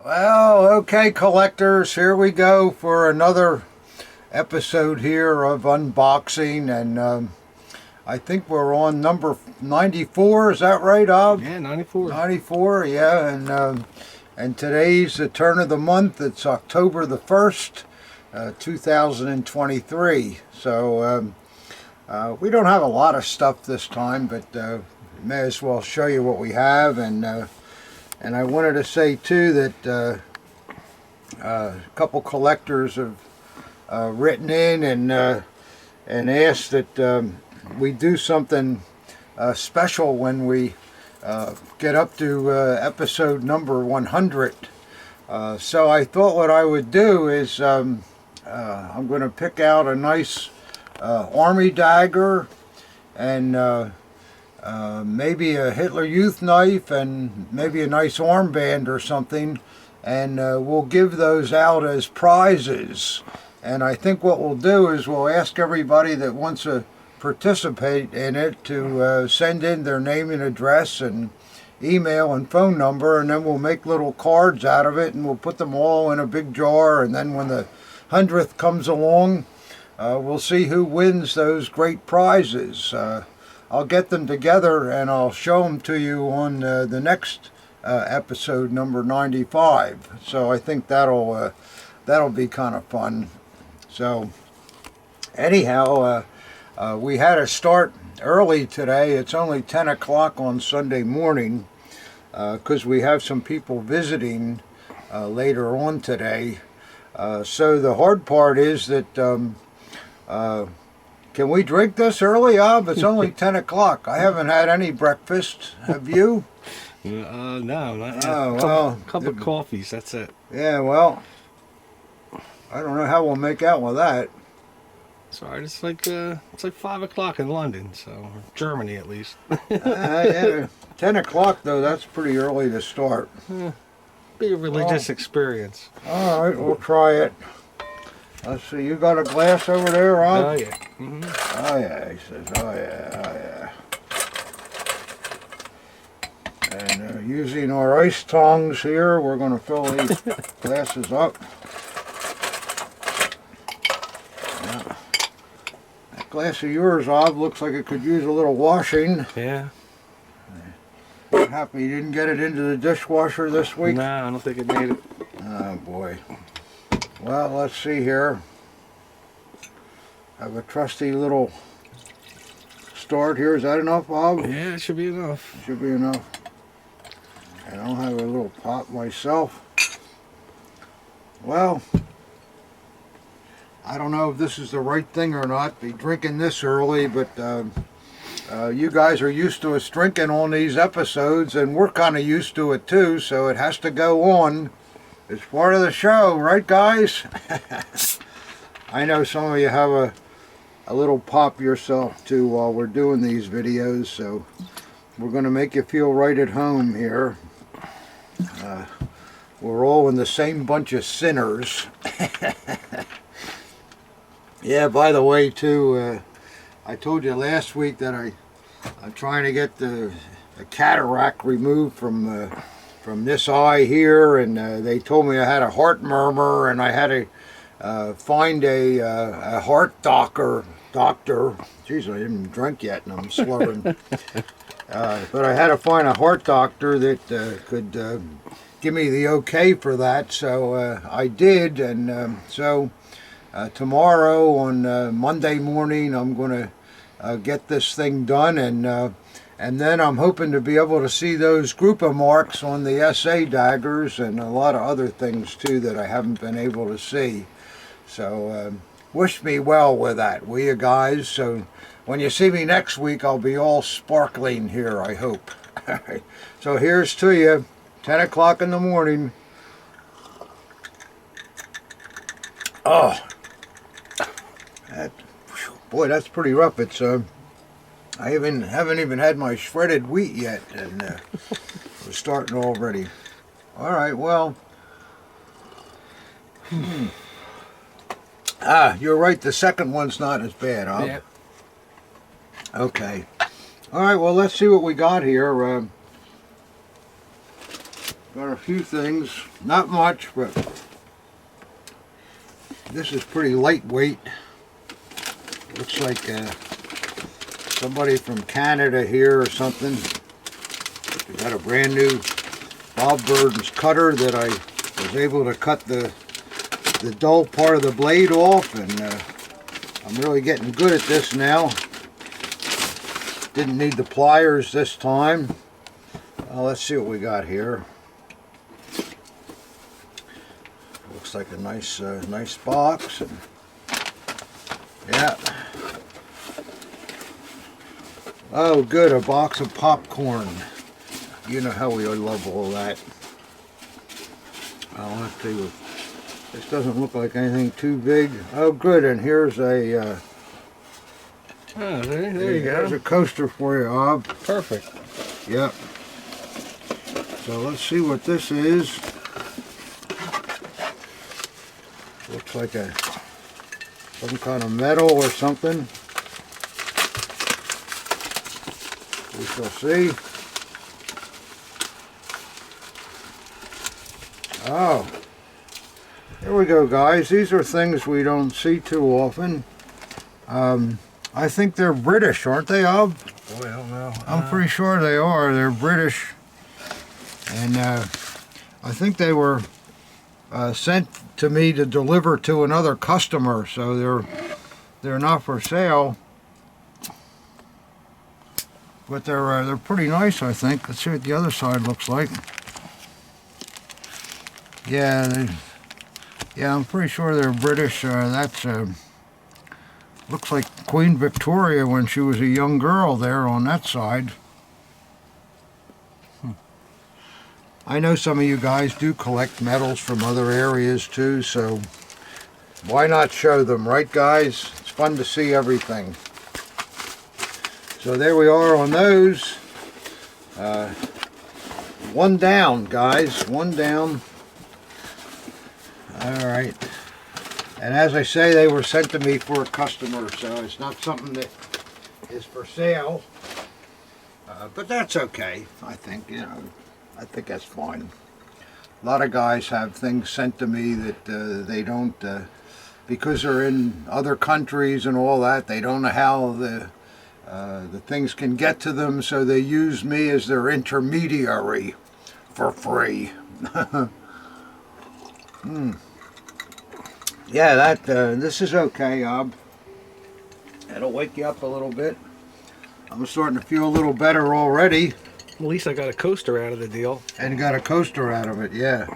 Well, okay, collectors, here we go for another episode here of unboxing, and I think we're on number 94. Is that right, Ob? Yeah, 94. 94, yeah, and today's the turn of the month. It's October the 1st, 2023. So we don't have a lot of stuff this time, but may as well show you what we have. And I wanted to say too that a couple collectors have written in and asked that we do something special when we get up to episode number 100. So I thought what I would do is I'm going to pick out a nice army dagger and maybe a Hitler Youth knife and maybe a nice armband or something, and we'll give those out as prizes. And I think what we'll do is we'll ask everybody that wants to participate in it to send in their name and address and email and phone number, and then we'll make little cards out of it and we'll put them all in a big jar, and then when the 100th comes along, we'll see who wins those great prizes. I'll get them together and I'll show them to you on the next episode, number 95. So I think that'll be kind of fun. So anyhow, we had to start early today. It's only 10 o'clock on Sunday morning because we have some people visiting later on today. So the hard part is that can we drink this early, Ob? It's only 10 o'clock. I haven't had any breakfast. Have you? No, not yet. Oh, well. Couple of coffees, that's it. Yeah, well, I don't know how we'll make out with that. It's alright, it's like 5 o'clock in London, so, or Germany at least. Yeah, 10 o'clock, though, that's pretty early to start. Be a religious experience. All right, we'll try it. Let's see, you got a glass over there, Rob? Oh, yeah. Mm-hmm. Oh, yeah, he says, oh, yeah, oh, yeah. And using our ice tongs here, we're going to fill these glasses up. Yeah. That glass of yours, Rob, looks like it could use a little washing. Yeah. Happy you didn't get it into the dishwasher this week? No, I don't think it made it. Oh, boy. Well, let's see here. Have a trusty little start here. Is that enough, Bob? Yeah, it should be enough. Should be enough. And I'll have a little pop myself. Well, I don't know if this is the right thing or not, be drinking this early, but you guys are used to us drinking on these episodes, and we're kind of used to it too, so it has to go on. It's part of the show, right, guys? I know some of you have a little pop yourself too while we're doing these videos, so we're going to make you feel right at home here. We're all in the same bunch of sinners. Yeah, by the way, too, I told you last week that I'm trying to get the cataract removed from this eye here, and they told me I had a heart murmur and I had to find a heart doctor. Jeez, I didn't drink yet and I'm slurring. But I had to find a heart doctor that could give me the okay for that, so I did, and so tomorrow on Monday morning I'm going to get this thing done, and then I'm hoping to be able to see those group of marks on the SA daggers and a lot of other things too that I haven't been able to see. So wish me well with that, will you guys? So when you see me next week, I'll be all sparkling here, I hope. So here's to you, 10 o'clock in the morning. Oh, boy, that's pretty rough. It's I haven't even had my shredded wheat yet, and we're starting already. All right, well, you're right. The second one's not as bad, huh? Yeah. Okay. All right. Well, let's see what we got here. Going got a few things, not much, but this is pretty lightweight. Looks like somebody from Canada here or something. We got a brand new Bob Burns cutter that I was able to cut the dull part of the blade off, and I'm really getting good at this now. Didn't need the pliers this time. Let's see what we got here. Looks like a nice nice box. And yeah. Oh good, a box of popcorn. You know how we love all that. I'll have to. This doesn't look like anything too big. Oh good, and here's a oh, there you go. There's a coaster for you, Ob. Perfect. Yep. So let's see what this is. Looks like some kind of metal or something. We shall see. Oh. There we go, guys. These are things we don't see too often. I think they're British, aren't they, Ob? Boy, I don't know. I'm pretty sure they are. They're British. And I think they were sent to me to deliver to another customer, so they're not for sale. But they're pretty nice, I think. Let's see what the other side looks like. Yeah, I'm pretty sure they're British. That's looks like Queen Victoria when she was a young girl there on that side. I know some of you guys do collect medals from other areas too, so why not show them, right guys? It's fun to see everything. So there we are on those. One down, guys, one down. Alright. And as I say, they were sent to me for a customer, so it's not something that is for sale. But that's okay, I think, you know. I think that's fine. A lot of guys have things sent to me that they don't, because they're in other countries and all that, they don't know how the things can get to them, so they use me as their intermediary for free. Yeah, this is okay, Ob. It'll wake you up a little bit. I'm starting to feel a little better already. At least I got a coaster out of the deal. And got a coaster out of it, yeah.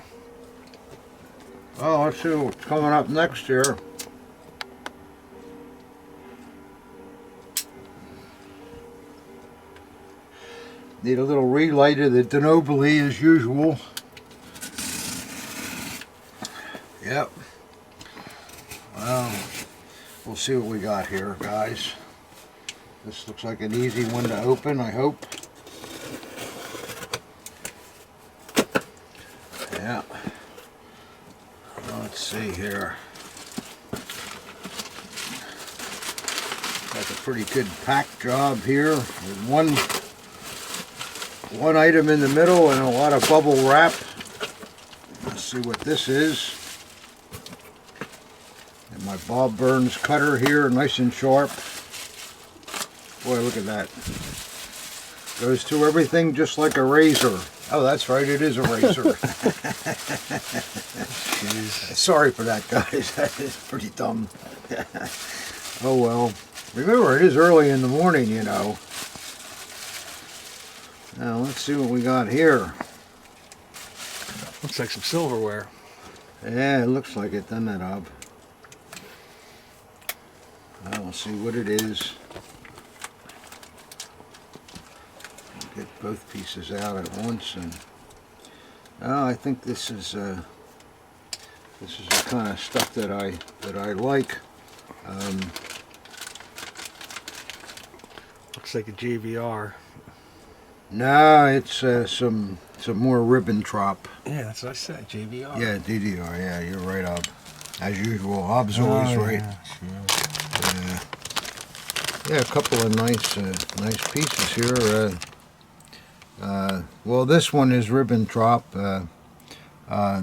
Oh, let's see what's coming up next here. Need a little relight of the Denobili as usual. Yep. Well, we'll see what we got here, guys. This looks like an easy one to open, I hope. Yeah. Let's see here. That's a pretty good pack job here. With one item in the middle and a lot of bubble wrap. Let's see what this is. And my Bob Burns cutter here, nice and sharp. Boy, look at that. Goes through everything just like a razor. Oh, that's right, it is a razor. Sorry for that, guys. That is pretty dumb. Oh well. Remember, it is early in the morning, you know. Now, let's see what we got here. Looks like some silverware. Yeah, it looks like it, doesn't it, Ob? We'll see what it is. Get both pieces out at once, and I think this is the kind of stuff that I like. Looks like a JVR. No, it's some more Ribbentrop. Yeah, that's what I said, JVR. Yeah, DDR. Yeah, you're right, Ob. As usual, Ob's always right. Yeah, sure. Yeah, a couple of nice pieces here. Well, this one is Ribbentrop.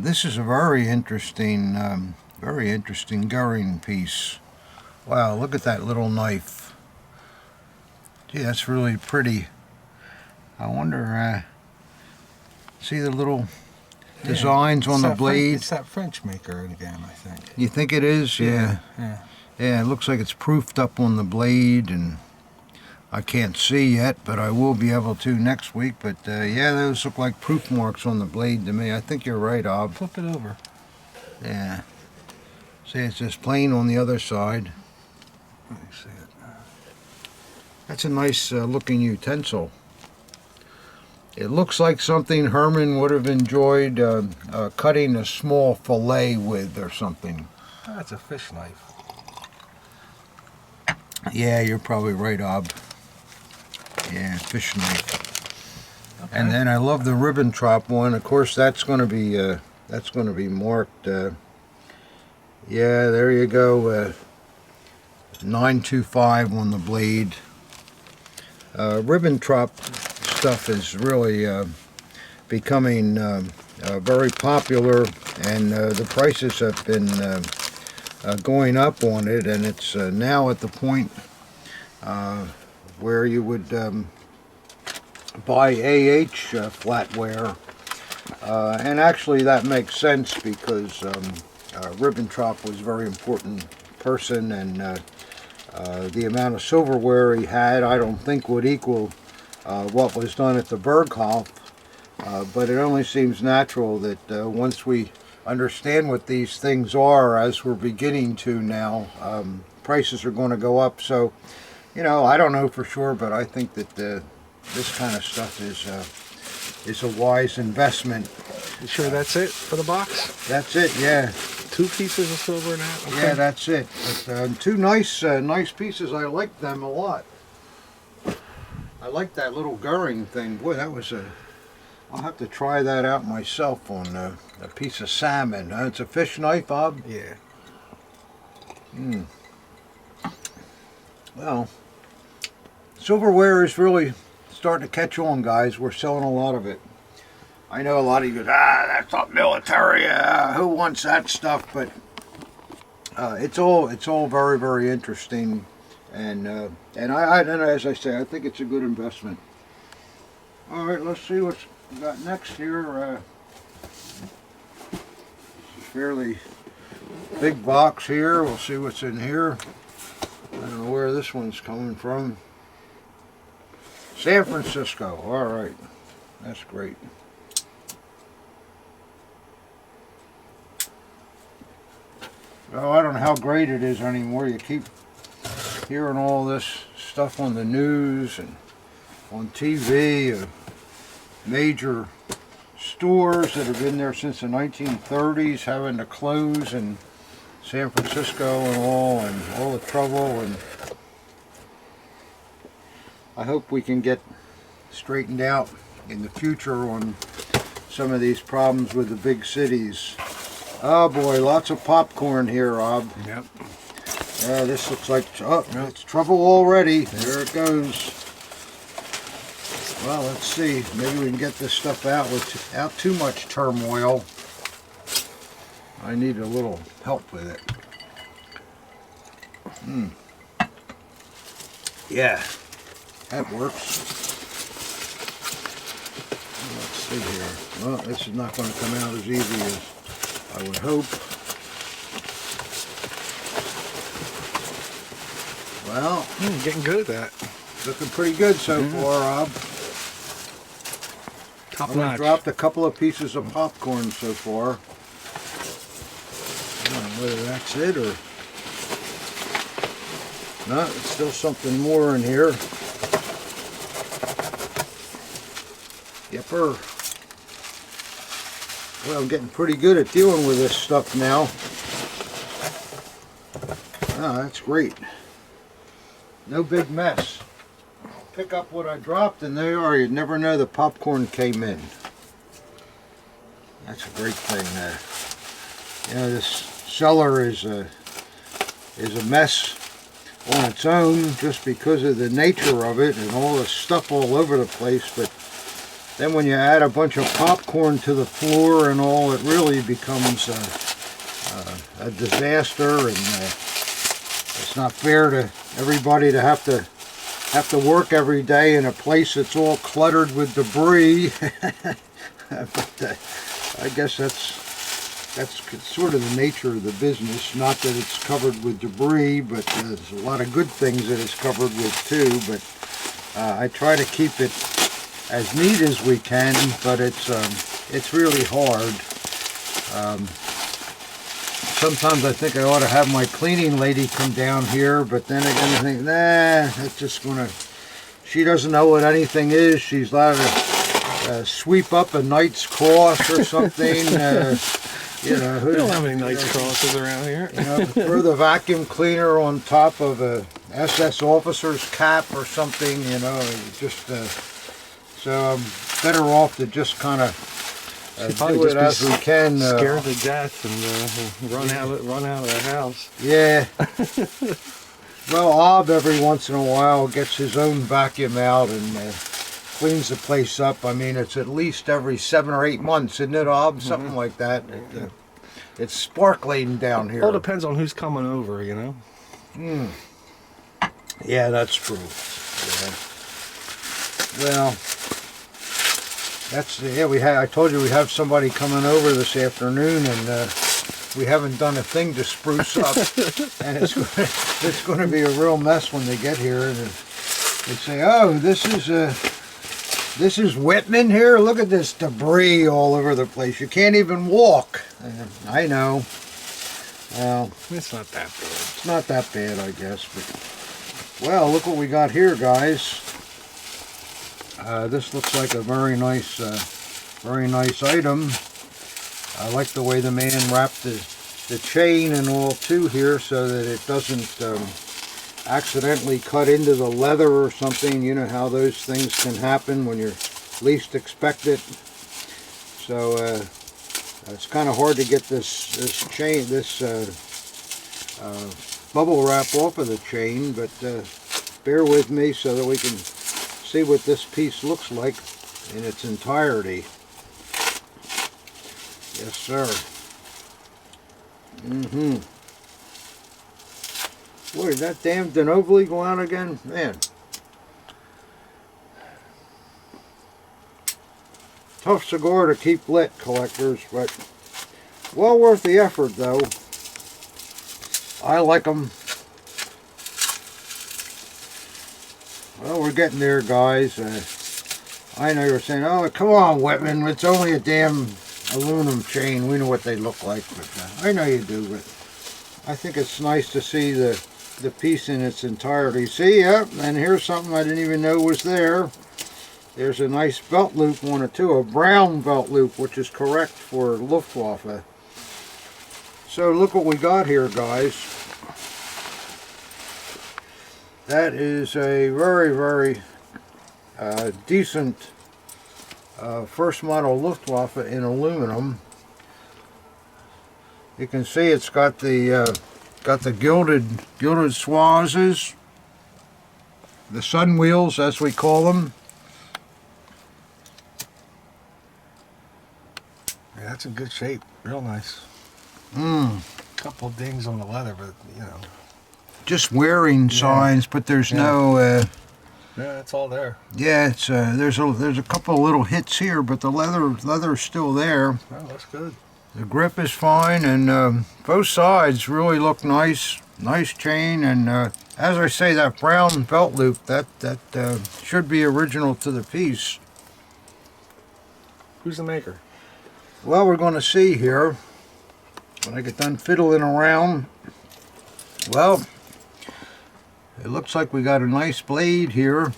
This is a very interesting gurring piece. Wow, look at that little knife. Gee, that's really pretty. I wonder, see the little designs on the blade? It's that French maker again, I think. You think it is? Yeah. Yeah, it looks like it's proofed up on the blade, and I can't see yet, but I will be able to next week. But yeah, those look like proof marks on the blade to me. I think you're right, Ob. Flip it over. Yeah. See, it's just plain on the other side. Let me see it. That's a nice looking utensil. It looks like something Herman would have enjoyed cutting a small fillet with or something. Oh, that's a fish knife. Yeah, you're probably right, Ob. Yeah, fish knife. Okay. And then I love the Ribbentrop one. Of course, that's going to be marked. Yeah, there you go. 925 on the blade. Ribbentrop stuff is really becoming very popular, and the prices have been going up on it, and it's now at the point where you would buy flatware, and actually that makes sense because Ribbentrop was a very important person, and the amount of silverware he had I don't think would equal what was done at the Berghof, but it only seems natural that once we understand what these things are, as we're beginning to now, prices are going to go up. So, you know, I don't know for sure, but I think that this kind of stuff is a wise investment. You sure that's it for the box? That's it, yeah. 2 pieces of silver in that? Okay. Yeah, that's it. But, 2 nice pieces. I like them a lot. I like that little gurring thing. Boy, that was I'll have to try that out myself on a piece of salmon. It's a fish knife, Bob? Yeah. Well, silverware is really starting to catch on, guys. We're selling a lot of it. I know a lot of you go, that's not military. Who wants that stuff? But it's all very, very interesting, and as I say, I think it's a good investment. All right, let's see what's we got next here. It's a fairly big box here. We'll see what's in here. I don't know where this one's coming from. San Francisco. All right, that's great. Well, I don't know how great it is anymore. You keep hearing all this stuff on the news and on TV. Major stores that have been there since the 1930s having to close in San Francisco and all the trouble, and I hope we can get straightened out in the future on some of these problems with the big cities. Oh boy, lots of popcorn here, Rob. Yep. Yeah, this looks like, it's trouble already. There it goes. Well, let's see. Maybe we can get this stuff out without too much turmoil. I need a little help with it. Yeah, that works. Let's see here. Well, this is not going to come out as easy as I would hope. Well, getting good at that. Looking pretty good so far, Rob. Top I've notch. dropped a couple of pieces of popcorn so far. I don't know whether that's it or no. It's still something more in here. Yepper. Well, I'm getting pretty good at dealing with this stuff now. Oh, that's great. No big mess. Pick up what I dropped and there you are. You'd never know the popcorn came in. That's a great thing there. You know, this cellar is a mess on its own just because of the nature of it and all the stuff all over the place, but then when you add a bunch of popcorn to the floor and all, it really becomes a disaster, and it's not fair to everybody to have to work every day in a place that's all cluttered with debris. But I guess that's sort of the nature of the business. Not that it's covered with debris, but there's a lot of good things that it's covered with too. But I try to keep it as neat as we can, but it's really hard. Sometimes I think I ought to have my cleaning lady come down here, but then again I think, nah, it's just gonna, she doesn't know what anything is. She's allowed to sweep up a Knight's Cross or something. You know, We don't have any Knight's Crosses around here. You know, throw the vacuum cleaner on top of a SS officer's cap or something, you know, just, so I'm better off to just kind of do it as we can. Scared to death and run out of the house. Yeah. Well, Ob every once in a while gets his own vacuum out and cleans the place up. I mean, it's at least every 7 or 8 months, isn't it, Ob? Something like that. It's sparkling down here. All depends on who's coming over, you know. Yeah, that's true. Yeah. Well, I told you we have somebody coming over this afternoon, and we haven't done a thing to spruce up, and it's going to be a real mess when they get here, and they say, "Oh, this is Whitman here. Look at this debris all over the place. You can't even walk." I know. Well, It's not that bad. it's not that bad, I guess. But well, look what we got here, guys. This looks like a very nice item. I like the way the man wrapped the chain and all too here, so that it doesn't accidentally cut into the leather or something. You know how those things can happen when you least expect it. So it's kind of hard to get this bubble wrap off of the chain, but bear with me so that we can see what this piece looks like in its entirety. Yes, sir. Boy, did that damn Denobly go out again? Man. Tough cigar to keep lit, collectors, but well worth the effort, though. I like them. Well, we're getting there, guys. I know you're saying, "Oh, come on, Whitman, it's only a damn aluminum chain. We know what they look like." But I know you do, but I think it's nice to see the piece in its entirety. See, yep, and here's something I didn't even know was there. There's a nice belt loop on it too, a brown belt loop, which is correct for Luftwaffe. So look what we got here, guys. That is a very, very decent first model Luftwaffe in aluminum. You can see it's got the gilded swazes, the sun wheels as we call them. Yeah, that's in good shape. Real nice. Couple dings on the leather, but you know. Just wearing signs, but there's no. Yeah, it's all there. Yeah, it's there's a couple of little hits here, but the leather's still there. Oh, that's good. The grip is fine, and both sides really look nice. Nice chain, and as I say, that brown belt loop that should be original to the piece. Who's the maker? Well, we're going to see here when I get done fiddling around. Well, it looks like we got a nice blade here.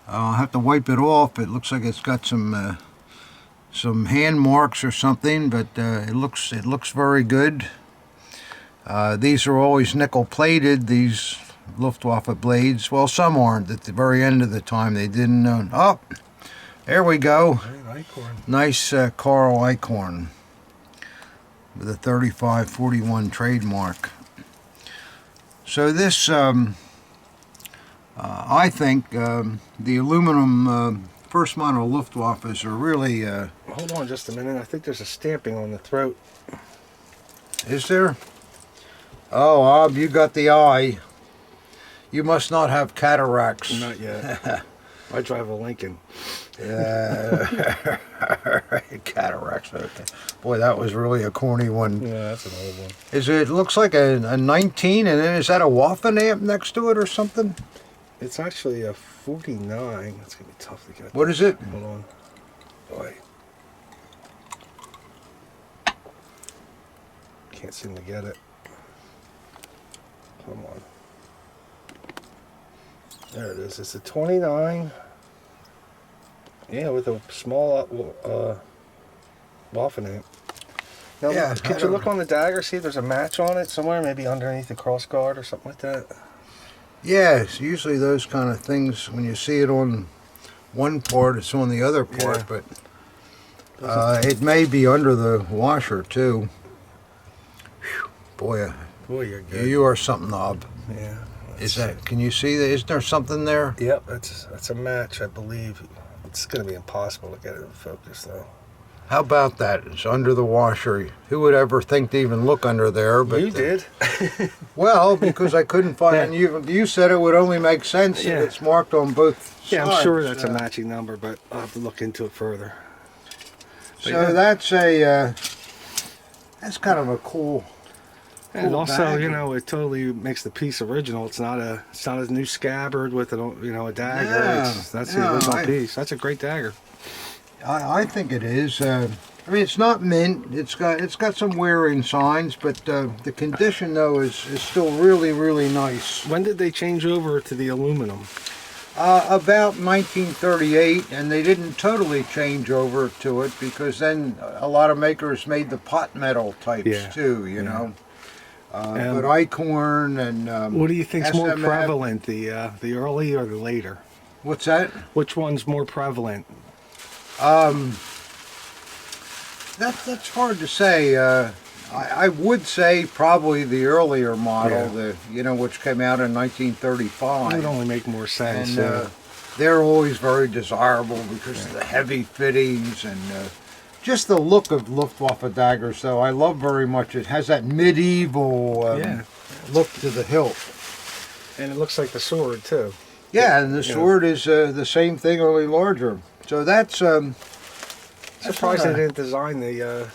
I'll have to wipe it off. It looks like it's got some hand marks or something, but it looks very good. These are always nickel plated, these Luftwaffe blades. Well, some aren't. At the very end of the time they didn't know. Oh, there we go. Nice Carl Eichhorn with a 3541 trademark. So this, I think, the aluminum first model Luftwaffes are really, Hold on just a minute. I think there's a stamping on the throat. is there? Oh, Ob, you got the eye. You must not have cataracts. Not yet. I drive a Lincoln. Yeah. Cataracts. Okay. Boy, that was really a corny one. Yeah, that's an old one. It looks like a 19, and then is that a Waffen amp next to it or something? It's actually a 49. That's going to be tough to get. What is it? Hold on. Boy. Can't seem to get it. Come on. There it is. It's a 29. Yeah, with a small Waffen amp. Now, Yeah, could you look on the dagger, see if there's a match on it somewhere, maybe underneath the cross guard or something like that? Yeah, it's usually those kind of things. When you see it on one part, it's on the other part, Yeah. but it may be under the washer too. Whew. Boy, Boy, you're good. you are something, Knob. Yeah. Is that? Can you see that? Isn't there something there? Yep, that's a match, I believe. It's going to be impossible to get it in focus, though. How about that? It's under the washer. Who would ever think to even look under there? But You did. Well, because I couldn't find. Yeah. And you said it would only make sense Yeah. if it's marked on both sides. Yeah, I'm sure that's a matching number, but I'll have to look into it further. But So yeah. that's kind of a cool. And cool also, bag. you know, it totally makes the piece original. It's not a new scabbard with a a dagger. Yeah, That's yeah, the original piece. That's a great dagger. I think it is. I mean, it's not mint. It's got some wearing signs, but the condition though is still really nice. When did they change over to the aluminum? About 1938, and they didn't totally change over to it because then a lot of makers made the pot metal types Yeah. too. You know. But Icorn and What do you think's more SMF. prevalent, the early or the later? What's that? Which one's more prevalent? That's hard to say. I would say probably the earlier model, which came out in 1935. It would only make more sense. And they're always very desirable because of the heavy fittings and just the look of Luftwaffe daggers. Though I love very much. It has that medieval look to the hilt. And it looks like the sword too. Yeah, and the sword is the same thing, only larger. So that's. Surprised they didn't design the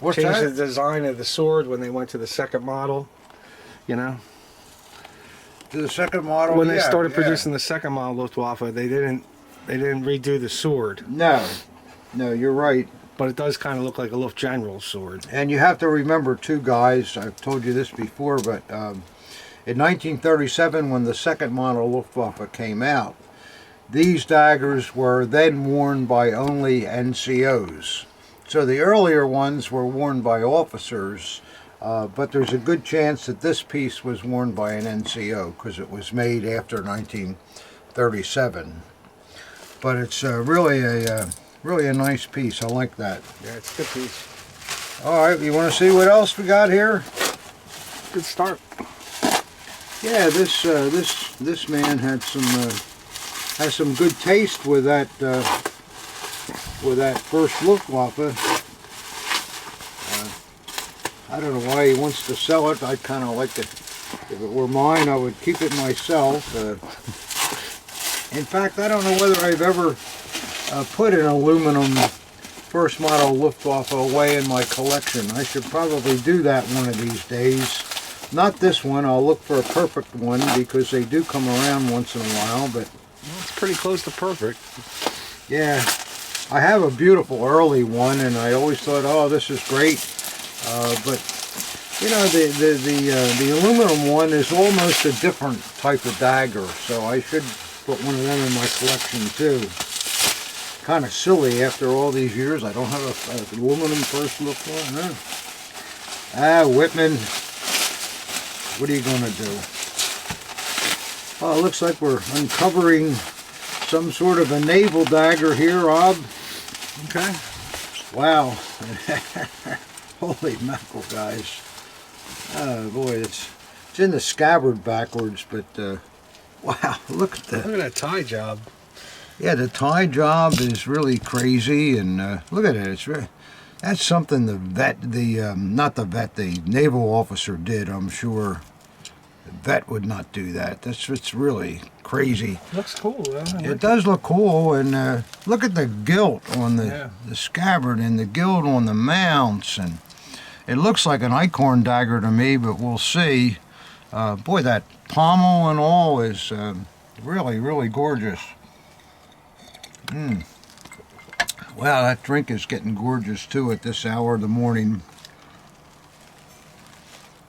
What's change that? the design of the sword when they went to the second model. You know, To the second model. when they started producing the second model Luftwaffe, they didn't redo the sword, No, you're right. but it does kind of look like a Luft General's sword. And you have to remember too, guys, I've told you this before, but in 1937 when the second model Luftwaffe came out, these daggers were then worn by only NCOs. So the earlier ones were worn by officers, but there's a good chance that this piece was worn by an NCO because it was made after 1937. But it's really a nice piece. I like that. Yeah, it's a good piece. All right, you want to see what else we got here? Good start. Yeah, this man had has some good taste with that first Luftwaffe. I don't know why he wants to sell it. I'd kind of like to. If it were mine, I would keep it myself. In fact, I don't know whether I've ever put an aluminum first model Luftwaffe away in my collection. I should probably do that one of these days. Not this one. I'll look for a perfect one because they do come around once in a while. But Well, it's pretty close to perfect. yeah, I have a beautiful early one, and I always thought, oh, this is great. But you know, the aluminum one is almost a different type of dagger, so I should put one of them in my collection too. Kind of silly after all these years. I don't have an aluminum first look one. Huh? Whitman, what are you going to do? Oh, it looks like we're uncovering some sort of a naval dagger here, Rob. Okay. Wow. Holy mackerel, guys. Oh, boy, it's in the scabbard backwards, but wow, look at Look that. at that tie job. Yeah, the tie job is really crazy, and look at it. It's really, that's something the vet, not the vet, the naval officer did. I'm sure the vet would not do that. It's really crazy. Looks cool, though. It does look cool, and look at the gilt on the scabbard and the gilt on the mounts, and it looks like an acorn dagger to me, but we'll see. Boy, that pommel and all is really, really gorgeous. Wow, that drink is getting gorgeous too at this hour of the morning.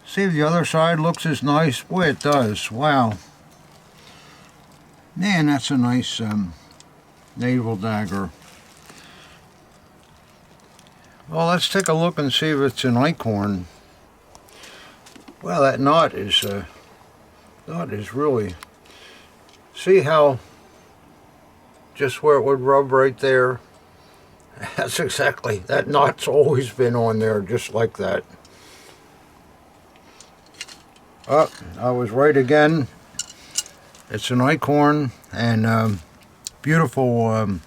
See if the other side looks as nice. Boy, it does. Wow. Man, that's a nice naval dagger. Well, let's take a look and see if it's an acorn. Well, that knot is really. See how just where it would rub right there? That's exactly, that knot's always been on there just like that. Oh, I was right again. It's an acorn, and beautiful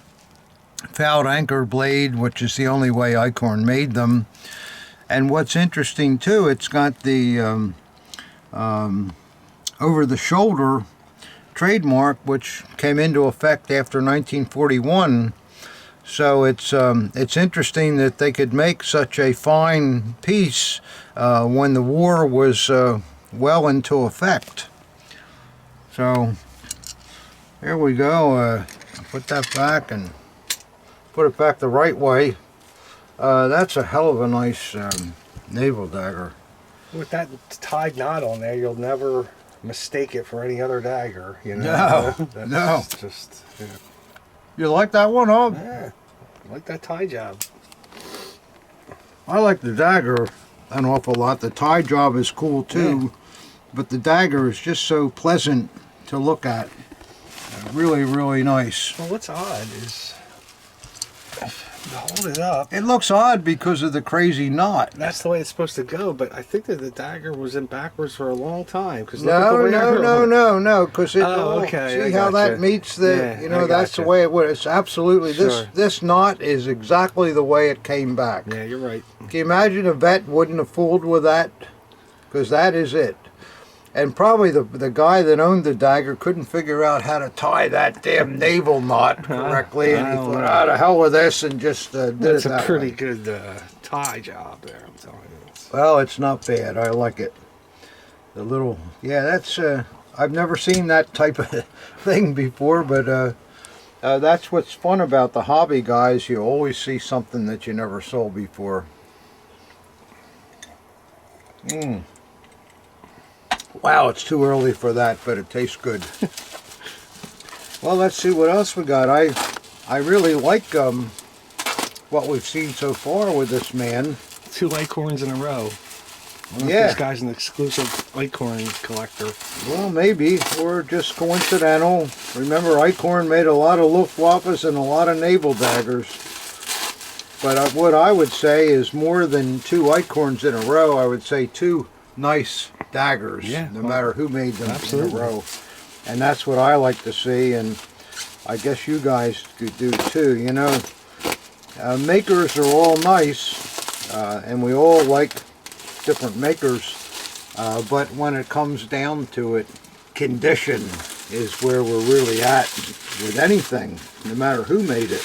fouled anchor blade, which is the only way acorn made them. And what's interesting too, it's got the over the shoulder trademark, which came into effect after 1941. So it's interesting that they could make such a fine piece when the war was well into effect. So here we go. Put that back and put it back the right way. That's a hell of a nice naval dagger. With that tied knot on there, you'll never mistake it for any other dagger. You know? No. Just, yeah. You like that one, huh? Yeah, I like that tie job. I like the dagger an awful lot. The tie job is cool too, but the dagger is just so pleasant to look at. Really, really nice. Well, what's odd is to hold it up. It looks odd because of the crazy knot. That's the way it's supposed to go, but I think that the dagger was in backwards for a long time. Cause No, because it. Oh, okay. See how that meets the. Yeah, you know, that's the way it would. It's absolutely Sure. This knot is exactly the way it came back. Yeah, you're right. Can you imagine a vet wouldn't have fooled with that? Because that is it. And probably the guy that owned the dagger couldn't figure out how to tie that damn naval knot correctly, and he thought, "Ah, the hell with this," and just did it that way. That's a pretty good tie job there, I'm telling you. Well, it's not bad. I like it. The little, yeah, that's. I've never seen that type of thing before, but that's what's fun about the hobby, guys. You always see something that you never saw before. Wow, it's too early for that, but it tastes good. Well, let's see what else we got. I really like what we've seen so far with this man. 2 acorns in a row. Yeah. This guy's an exclusive acorn collector. Well, maybe, or just coincidental. Remember, acorn made a lot of Luftwaffes and a lot of naval daggers. But what I would say is more than 2 acorns in a row. I would say 2 nice daggers, no matter who made them in a row. And that's what I like to see, and I guess you guys could do too. You know, makers are all nice, and we all like different makers, but when it comes down to it, condition is where we're really at with anything, no matter who made it.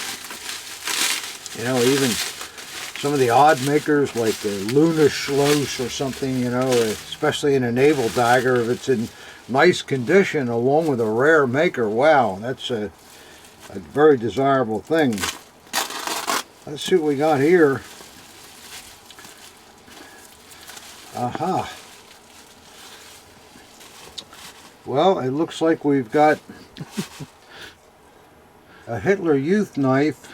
You know, even some of the odd makers like the Luna Schloss or something, you know, especially in a naval dagger, if it's in nice condition along with a rare maker, wow, that's a very desirable thing. Let's see what we got here. Aha. Well, it looks like we've got a Hitler Youth knife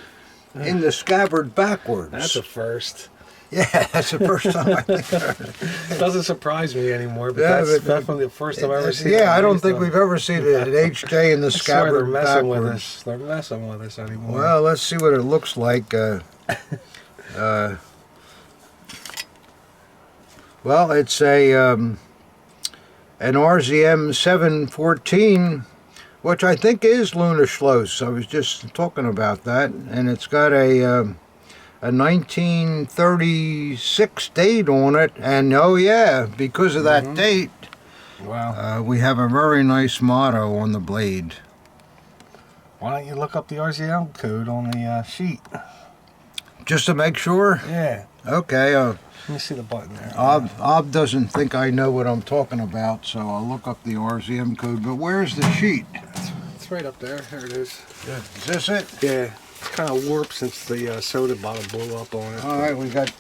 in the scabbard backwards. That's a first. Yeah, that's the first time I think I've heard it. It doesn't surprise me anymore, but that's definitely the first time I've ever seen it. Yeah, I don't think we've ever seen an HJ in the scabbard they're messing backwards. with us. They're messing with us anymore. Well, let's see what it looks like. Well, it's a an RZM 714 which I think is Lunar Schloss. I was just talking about that, and it's got a 1936 date on it, and oh yeah, because of that date, Wow. we have a very nice motto on the blade. Why don't you look up the RZM code on the sheet? Just to make sure? Yeah. Okay. Let me see the button there. Ob doesn't think I know what I'm talking about, so I'll look up the RZM code. But where's the sheet? It's right up there. There it is. Is this it? Yeah. It's kind of warped since the soda bottle blew up on it. All right, we got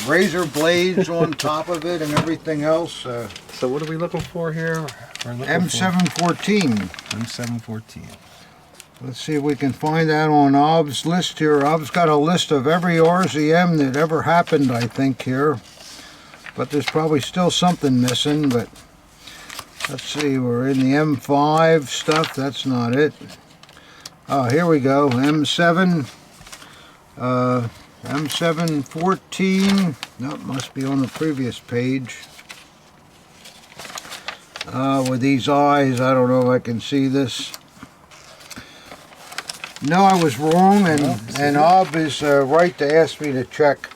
razor blades on top of it and everything else. So what are we looking for here? M714. M714. Let's see if we can find that on Ob's list here. Ob's got a list of every RZM that ever happened, I think, here. But there's probably still something missing, but let's see, we're in the M5 stuff. That's not it. Oh, here we go. M7. M714. That must be on the previous page. With these eyes, I don't know if I can see this. No, I was wrong, and Ob is right to ask me to check.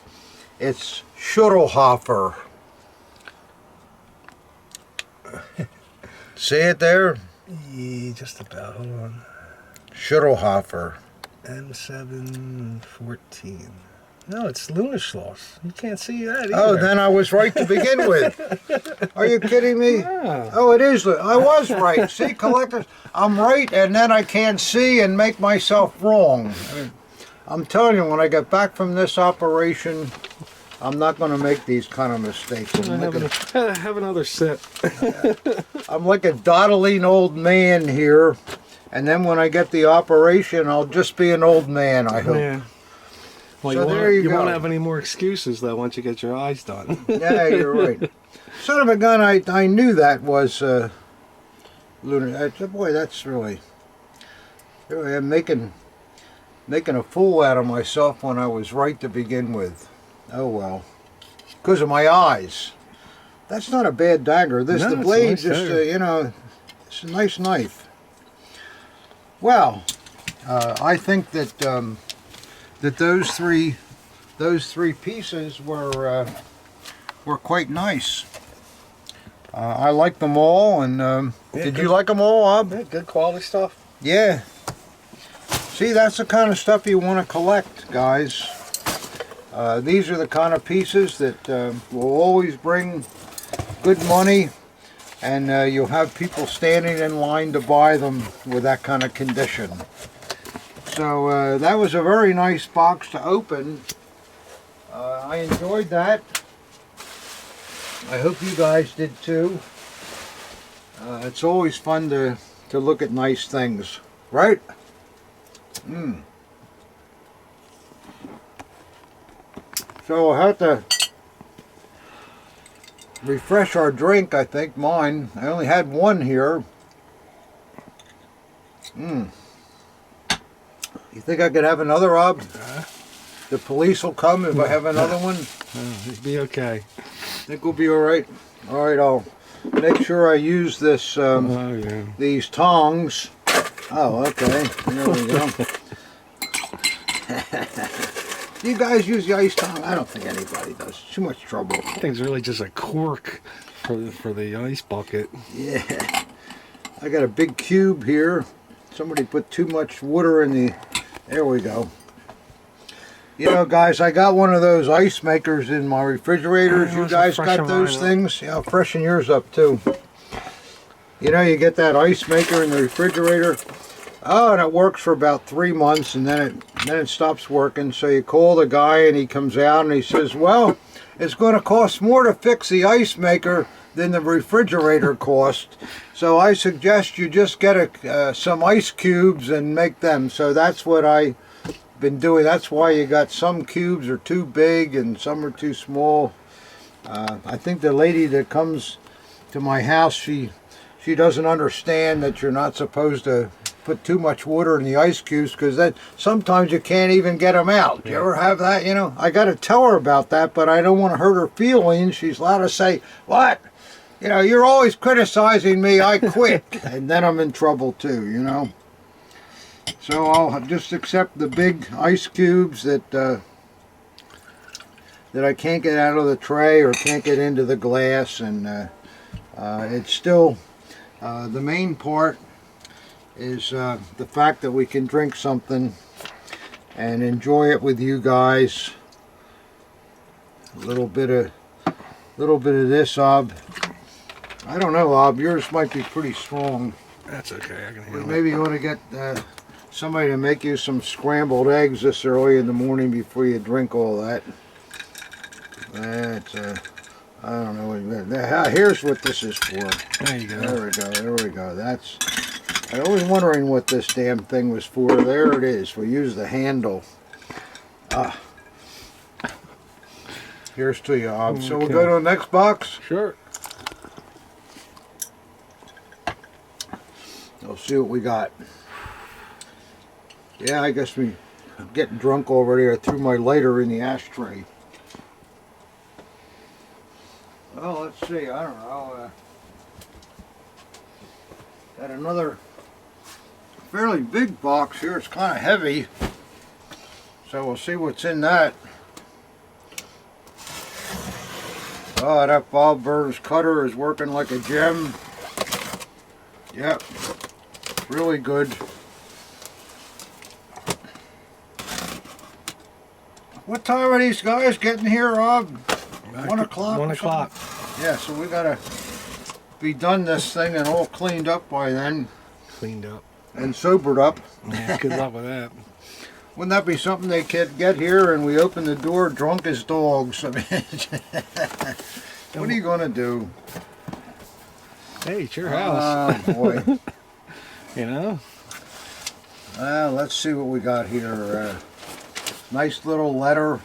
It's Schuttelhofer. See it there? Yeah, just about. Hold on. Schuttelhofer. M714. No, it's Lunar Schloss. You can't see that either. Oh, then I was right to begin with. Are you kidding me? Yeah. Oh, it is. I was right. See, collectors, I'm right, and then I can't see and make myself wrong. I'm telling you, when I get back from this operation, I'm not going to make these kind of mistakes. Have another sip. I'm like a dawdling old man here, and then when I get the operation, I'll just be an old man, I hope. Yeah. Well, So you go. won't have any more excuses, though, once you get your eyes done. Yeah, you're right. Son of a gun, I knew that was Lunar. Boy, that's really I'm making a fool out of myself when I was right to begin with. Oh well, because of my eyes. That's not a bad dagger. No, The it's blade nice just dagger. it's a nice knife. Well, I think that that those three pieces were quite nice. I like them all, and did you like them all, Ob? Yeah, good quality stuff. Yeah. See, that's the kind of stuff you want to collect, guys. These are the kind of pieces that will always bring good money, and you'll have people standing in line to buy them with that kind of condition. So that was a very nice box to open. I enjoyed that. I hope you guys did too. It's always fun to look at nice things, right? So we'll have to refresh our drink, I think, mine. I only had one here. You think I could have another, Rob? The police will come if I have another one? It'd be okay. Think we'll be alright? Alright, I'll make sure I use this, these tongs. Oh, okay. There we go. Do you guys use the ice tong? I don't think anybody does. It's too much trouble. That thing's really just a cork for the ice bucket. Yeah. I got a big cube here. Somebody put too much water in the... There we go. You know, guys, I got one of those ice makers in my refrigerators. You guys got those things? Yeah, I'll freshen yours up too. You know, you get that ice maker in the refrigerator. Oh, and it works for about 3 months, and then it stops working. So you call the guy, and he comes out, and he says, well, it's going to cost more to fix the ice maker than the refrigerator cost. So I suggest you just get some ice cubes and make them. So that's what I've been doing. That's why you got some cubes are too big and some are too small. I think the lady that comes to my house, she doesn't understand that you're not supposed to put too much water in the ice cubes, because that sometimes you can't even get them out. Do you ever have that? You know, I got to tell her about that, but I don't want to hurt her feelings. She's allowed to say, what? You know, you're always criticizing me. I quit, and then I'm in trouble too. You know. So I'll just accept the big ice cubes that that I can't get out of the tray or can't get into the glass, and it's still the main part is the fact that we can drink something and enjoy it with you guys. A little bit of this, Ob. I don't know, Ob. Yours might be pretty strong. That's okay. I can handle it. Maybe you want to get somebody to make you some scrambled eggs this early in the morning before you drink all that. That's I don't know. Here's what this is for. There you go. There we go. There we go. That's. I was wondering what this damn thing was for. There it is. We use the handle. Here's to you, Ob. Okay. So we'll go to the next box. Sure. We'll see what we got. Yeah, I guess I'm getting drunk already. I threw my lighter in the ashtray. Well, let's see. I don't know. Got another fairly big box here. It's kind of heavy. So we'll see what's in that. Oh, that Bob Burns cutter is working like a gem. Yep. Really good. What time are these guys getting here, Rob? 1 o'clock? 1 o'clock. Yeah, so we gotta be done this thing and all cleaned up by then. Cleaned up. And sobered up. Yeah, good luck with that. Wouldn't that be something they could get here and we open the door drunk as dogs? I mean, what are you gonna do? Hey, it's your house. Oh boy. You know? Well, let's see what we got here. Nice little letter.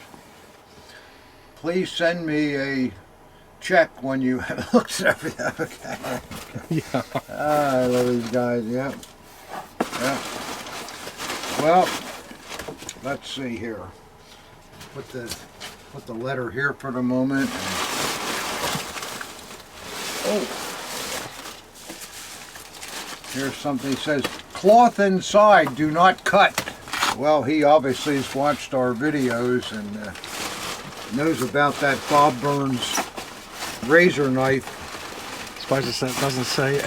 Please send me a check when you have looked at everything. Okay. Yeah. I love these guys. Yeah. Yeah. Well, let's see here. Put the letter here for the moment. Oh. Here's something that says, cloth inside, do not cut. Well, he obviously has watched our videos and knows about that Bob Burns razor knife. Surprised it doesn't say,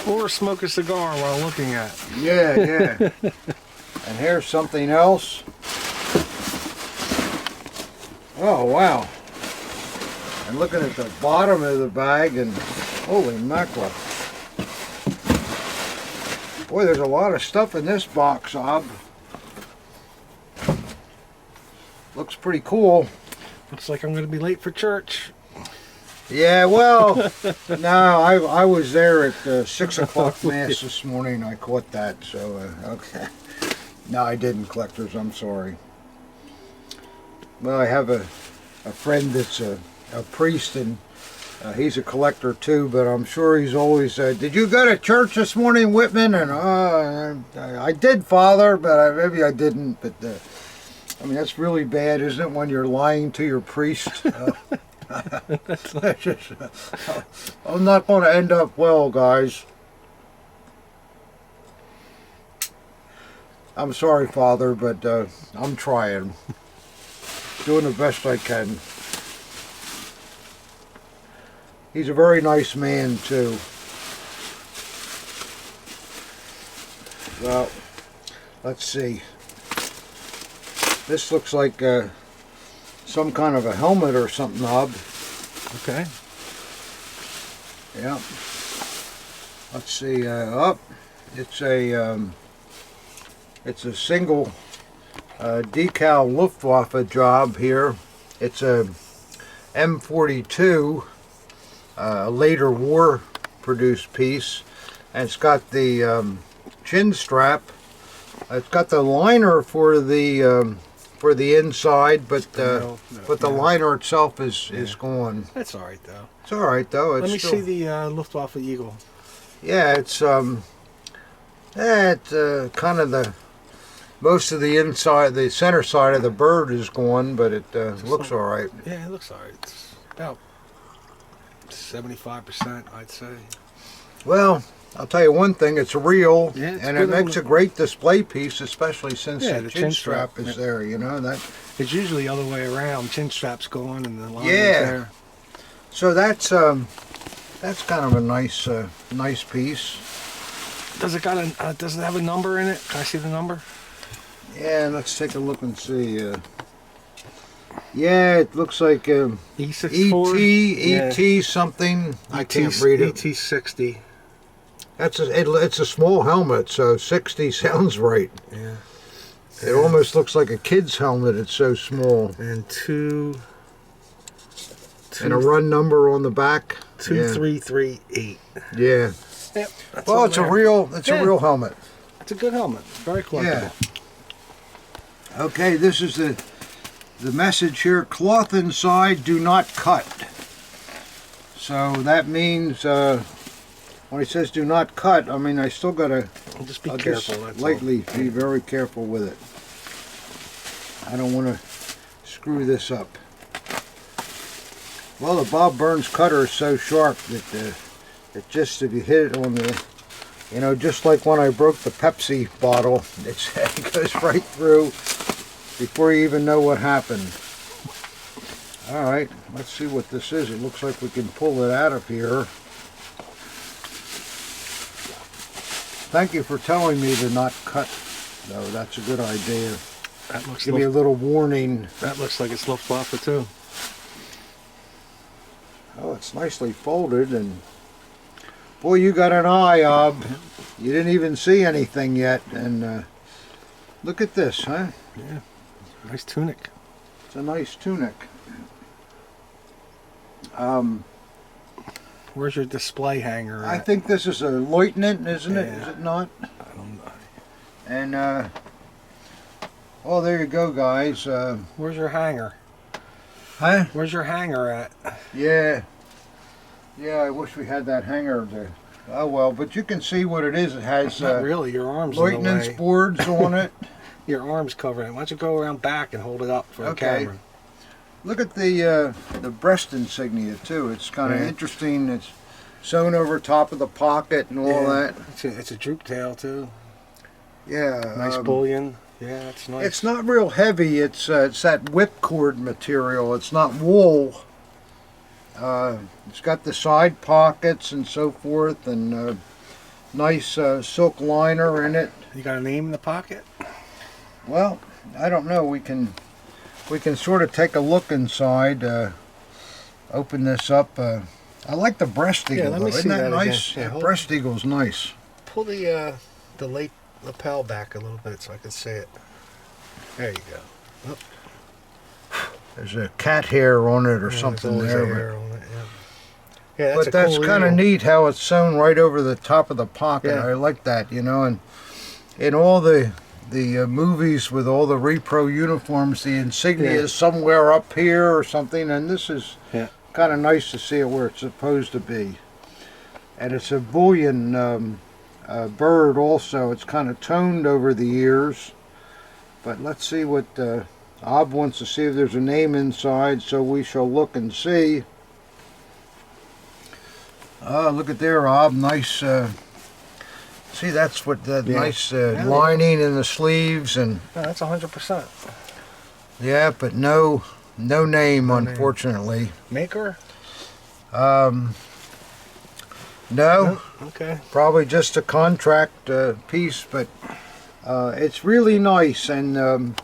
or smoke a cigar while looking at it. Yeah, yeah. And here's something else. Oh, wow. And looking at the bottom of the bag, and holy mackerel. Boy, there's a lot of stuff in this box, Ob. Looks pretty cool. Looks like I'm going to be late for church. Yeah, well, no, I was there at 6 o'clock Mass this morning. I caught that, so, okay. No, I didn't, collectors. I'm sorry. Well, I have a friend that's a priest, and he's a collector too, but I'm sure he's always did you go to church this morning, Whitman? And I did, Father, but maybe I didn't. But I mean, that's really bad, isn't it, when you're lying to your priest? I'm not going to end up well, guys. I'm sorry, Father, but I'm trying. Doing the best I can. He's a very nice man, too. Well, let's see. This looks like some kind of a helmet or something, Ob. Okay. Yeah. Let's see. It's a single decal Luftwaffe job here. It's a M42, later war produced piece, and it's got the chin strap. It's got the liner for the inside, but the liner itself is gone. That's all right though. It's all right though. Let me see the Luftwaffe Eagle. Yeah, it's kind of the most of the inside, the center side of the bird is gone, but it looks all right. Yeah, it looks all right. It's about 75%, I'd say. Well, I'll tell you one thing, it's real, Yeah, it's and good it makes a great display piece, especially since Yeah, the chin strap is there, you know. That. It's usually the other way around. Chin strap's going and the line is Yeah. there. So that's kind of a nice piece. Does it got a? Does it have a number in it? Can I see the number? Yeah, let's take a look and see. Yeah, it looks like E64. ET something. I can't read it. ET60. It's a small helmet, so 60 sounds right. Yeah. It almost looks like a kid's helmet. It's so small. And two. And a run number on the back. 2338. Yeah. Yep. Well, it's a real helmet. It's a good helmet. Very collectible. Yeah. Okay, this is the message here. Cloth inside, do not cut. So that means when it says do not cut, I mean I still gotta Just be careful. That's lightly be very careful with it. I don't want to screw this up. Well, the Bob Burns cutter is so sharp that it just, if you hit it on the, you know, just like when I broke the Pepsi bottle, it goes right through before you even know what happened. All right, let's see what this is. It looks like we can pull it out of here. Thank you for telling me to not cut, though. That's a good idea. That looks Give me a little warning. That looks like it's Luftwaffe too. Oh, it's nicely folded, and boy, you got an eye, Ob. You didn't even see anything yet, and look at this, huh? Yeah, nice tunic. It's a nice tunic. Where's your display hanger? I think this is a lieutenant, isn't it? Yeah. Is it not? I don't know. And oh, there you go, guys. Where's your hanger? Huh? Where's your hanger at? Yeah. Yeah, I wish we had that hanger there. Oh well, but you can see what it is. It has Not really. Your arms in the lieutenant's way. boards on it. Your arms covering it. Why don't you go around back and hold it up for the camera? Look at the breast insignia too. It's kind of interesting. It's sewn over top of the pocket and all that. It's a droop tail too. Yeah. Nice bullion. Yeah, it's nice. It's not real heavy. It's that whipcord material. It's not wool. It's got the side pockets and so forth, and nice silk liner in it. You got a name in the pocket? Well, I don't know. We can sort of take a look inside. Open this up. I like the breast eagle. Yeah, let me though. see Isn't that that nice? again. Yeah, The breast eagle's nice. Pull the late lapel back a little bit so I can see it. There you go. Oh. There's a cat hair on it or Yeah, something there's there. always a hair on it, yeah. But that's cool kind of eagle. neat how it's sewn right over the top of the pocket. Yeah. I like that, you know. And in all the movies with all the repro uniforms, the insignia is somewhere up here or something, and this is kind of nice to see it where it's supposed to be. And it's a bullion bird also. It's kind of toned over the ears. But let's see what Ob wants to see if there's a name inside, so we shall look and see. Oh, look at there, Ob. Nice. See, that's what the nice lining in the sleeves, and that's 100%. yeah, but no name, unfortunately. Maker? No. Okay. Probably just a contract piece, but it's really nice, and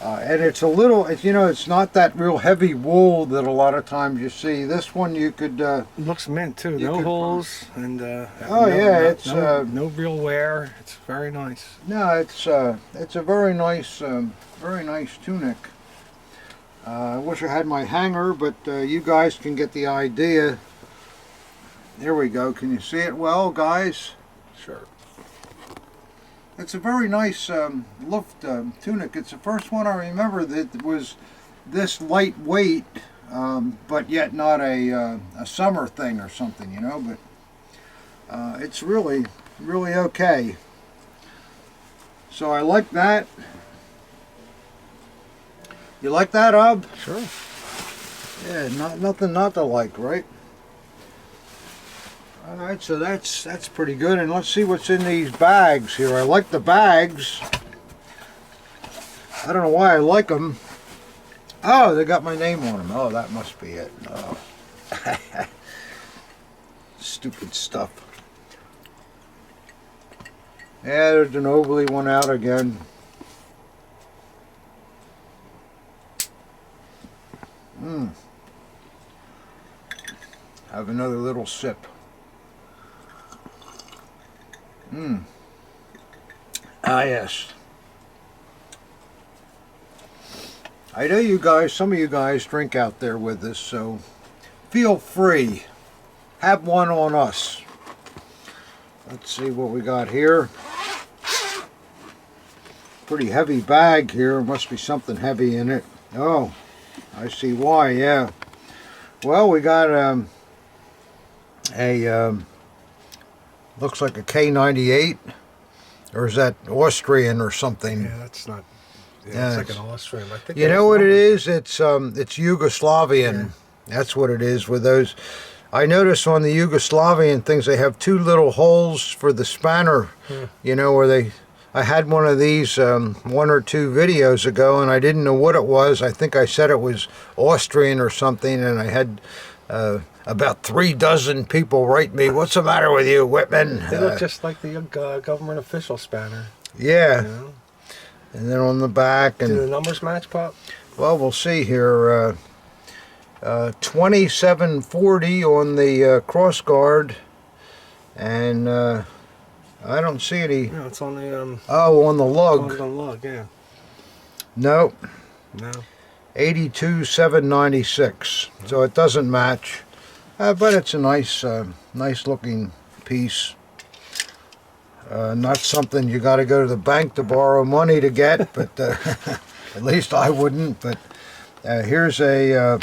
it's a little, it's not that real heavy wool that a lot of times you see. This one you could. Looks mint too. No holes and. No real wear. It's very nice. No, it's a very nice tunic. I wish I had my hanger, but you guys can get the idea. There we go. Can you see it well, guys? Sure. It's a very nice Luft tunic. It's the first one I remember that was this lightweight, but yet not a summer thing or something, But it's really okay. So I like that. You like that, Ob? Sure. Yeah, nothing not to like, right? Alright, so that's pretty good. And let's see what's in these bags here. I like the bags. I don't know why I like them. Oh, they got my name on them. Oh, that must be it. Oh. Stupid stuff. Yeah, there's an overly one out again. Have another little sip. Ah, yes. I know you guys, some of you guys drink out there with us, so feel free. Have one on us. Let's see what we got here. Pretty heavy bag here. Must be something heavy in it. Oh, I see why, yeah. Well, we got looks like a K98. Or is that Austrian or something? Yeah, that's not. Yeah, it's like an Austrian. I think you know what it is? It's Yugoslavian. Yeah. That's what it is with those. I noticed on the Yugoslavian things they have two little holes for the spanner. You know, where I had one of these 1 or 2 videos ago, and I didn't know what it was. I think I said it was Austrian or something, and I had about 3 dozen people write me, "What's the matter with you, Whitman?" They look just like the government official spanner. Yeah. You know? And then on the back. And do the numbers match, Pop? Well, we'll see here. 2740 on the cross guard, and I don't see any. No, it's on the oh, on the lug. On the lug, yeah. Nope. No. 82,796. So it doesn't match, but it's a nice, nice looking piece. Not something you got to go to the bank to borrow money to get, but at least I wouldn't. But here's an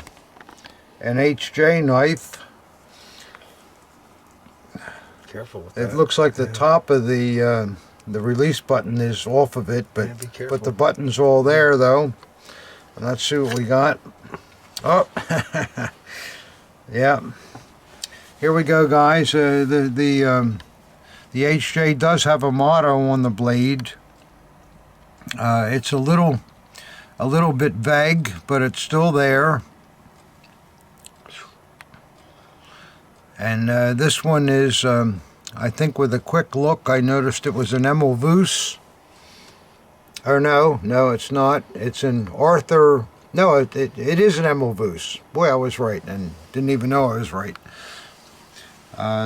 HJ knife. Careful with that. It looks like the top of the release button is off of it, but the button's all there though. And let's see what we got. Oh, yeah. Here we go, guys. The HJ does have a motto on the blade. It's a little bit vague, but it's still there. And this one is, I think with a quick look, I noticed it was an Emelvoos. Or no, it's not. It's an Arthur. No, it is an Emelvoos. Boy, I was right, and didn't even know I was right.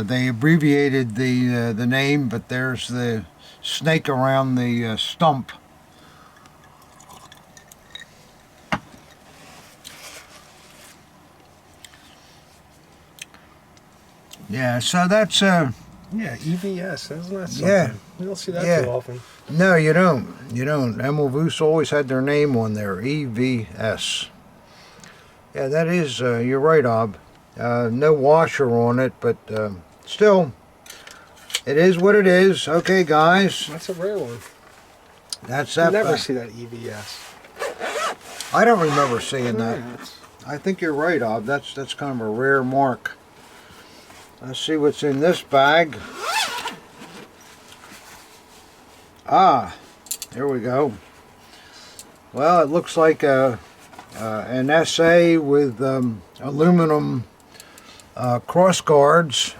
They abbreviated the name, but there's the snake around the stump. Yeah, so that's yeah, EVS, isn't that something? Yeah, you don't see that too often. No, you don't. You don't. Emelvoos always had their name on there, EVS. Yeah, that is. You're right, Ob. No washer on it, but still, it is what it is. Okay, guys. That's a rare one. That's that. You never see that EVS. I don't remember seeing that. Yeah, I think you're right, Ob. That's kind of a rare mark. Let's see what's in this bag. Ah, there we go. Well, it looks like an SA with aluminum cross guards,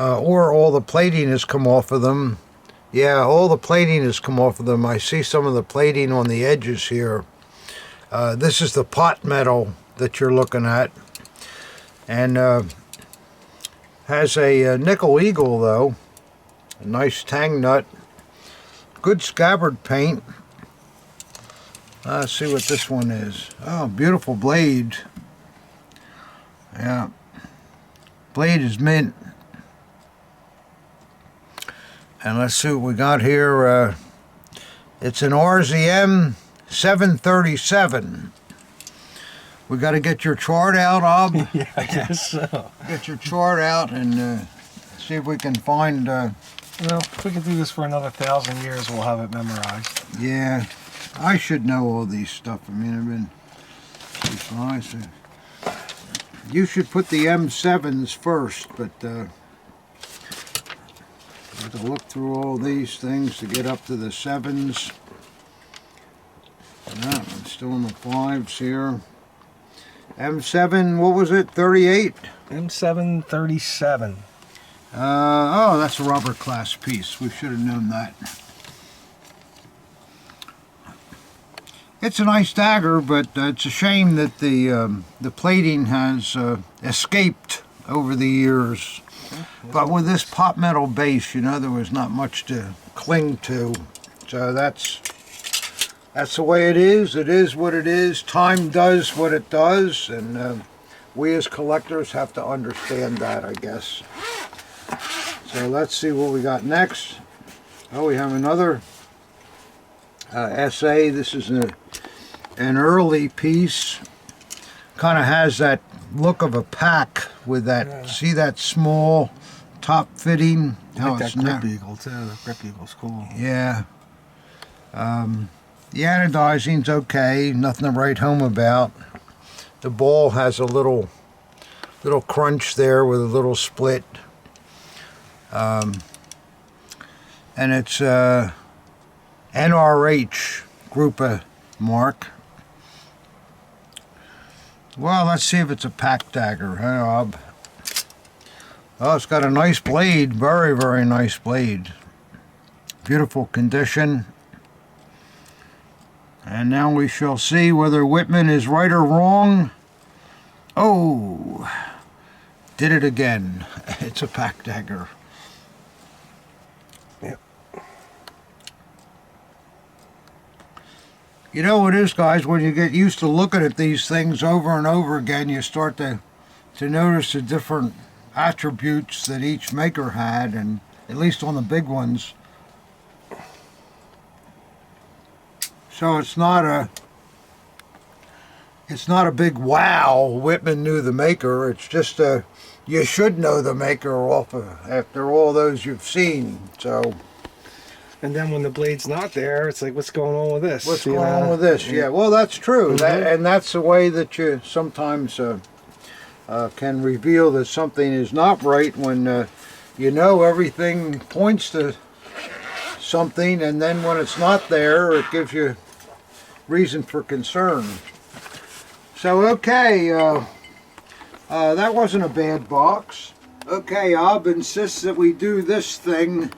or all the plating has come off of them. Yeah, all the plating has come off of them. I see some of the plating on the edges here. This is the pot metal that you're looking at, and has a nickel eagle though, a nice tang nut, good scabbard paint. Let's see what this one is. Oh, beautiful blade. Yeah, blade is mint. And let's see what we got here. It's an RZM 737. We got to get your chart out, Ob. Yeah, I guess so. Get your chart out and see if we can find. Well, if we can do this for another 1,000 years, we'll have it memorized. Yeah, I should know all these stuff. I mean, I've been. you should put the M7s first, but I have to look through all these things to get up to the 7s. No, I'm still in the 5s here. M7, what was it, 38? M7 37. Oh, that's a rubber class piece. We should have known that. It's a nice dagger, but it's a shame that the plating has escaped over the years. But with this pot metal base, you know, there was not much to cling to. So that's the way it is. It is what it is. Time does what it does, and we as collectors have to understand that, I guess. So let's see what we got next. Oh, we have another SA. This is an early piece. Kind of has that look of a pack with that. Yeah. See that small top fitting? I like that grip eagle too. The grip eagle's cool. Yeah. The anodizing's okay. Nothing to write home about. The ball has a little crunch there with a little split. And it's NRH group of mark. Well, let's see if it's a pack dagger, huh, Rob? Oh, it's got a nice blade, very, very nice blade. Beautiful condition. And now we shall see whether Whitman is right or wrong. Oh, did it again. It's a pack dagger. Yep. You know what it is, guys, when you get used to looking at these things over and over again, you start to notice the different attributes that each maker had, and at least on the big ones. So it's not a big wow, Whitman knew the maker. It's just you should know the maker after all those you've seen. So. And then when the blade's not there, it's like, what's going on with this? What's going on with this? Yeah, well, that's true. And that's the way that you sometimes can reveal that something is not right when you know everything points to something, and then when it's not there, it gives you reason for concern. So, okay, that wasn't a bad box. Okay, Ob insists that we do this thing.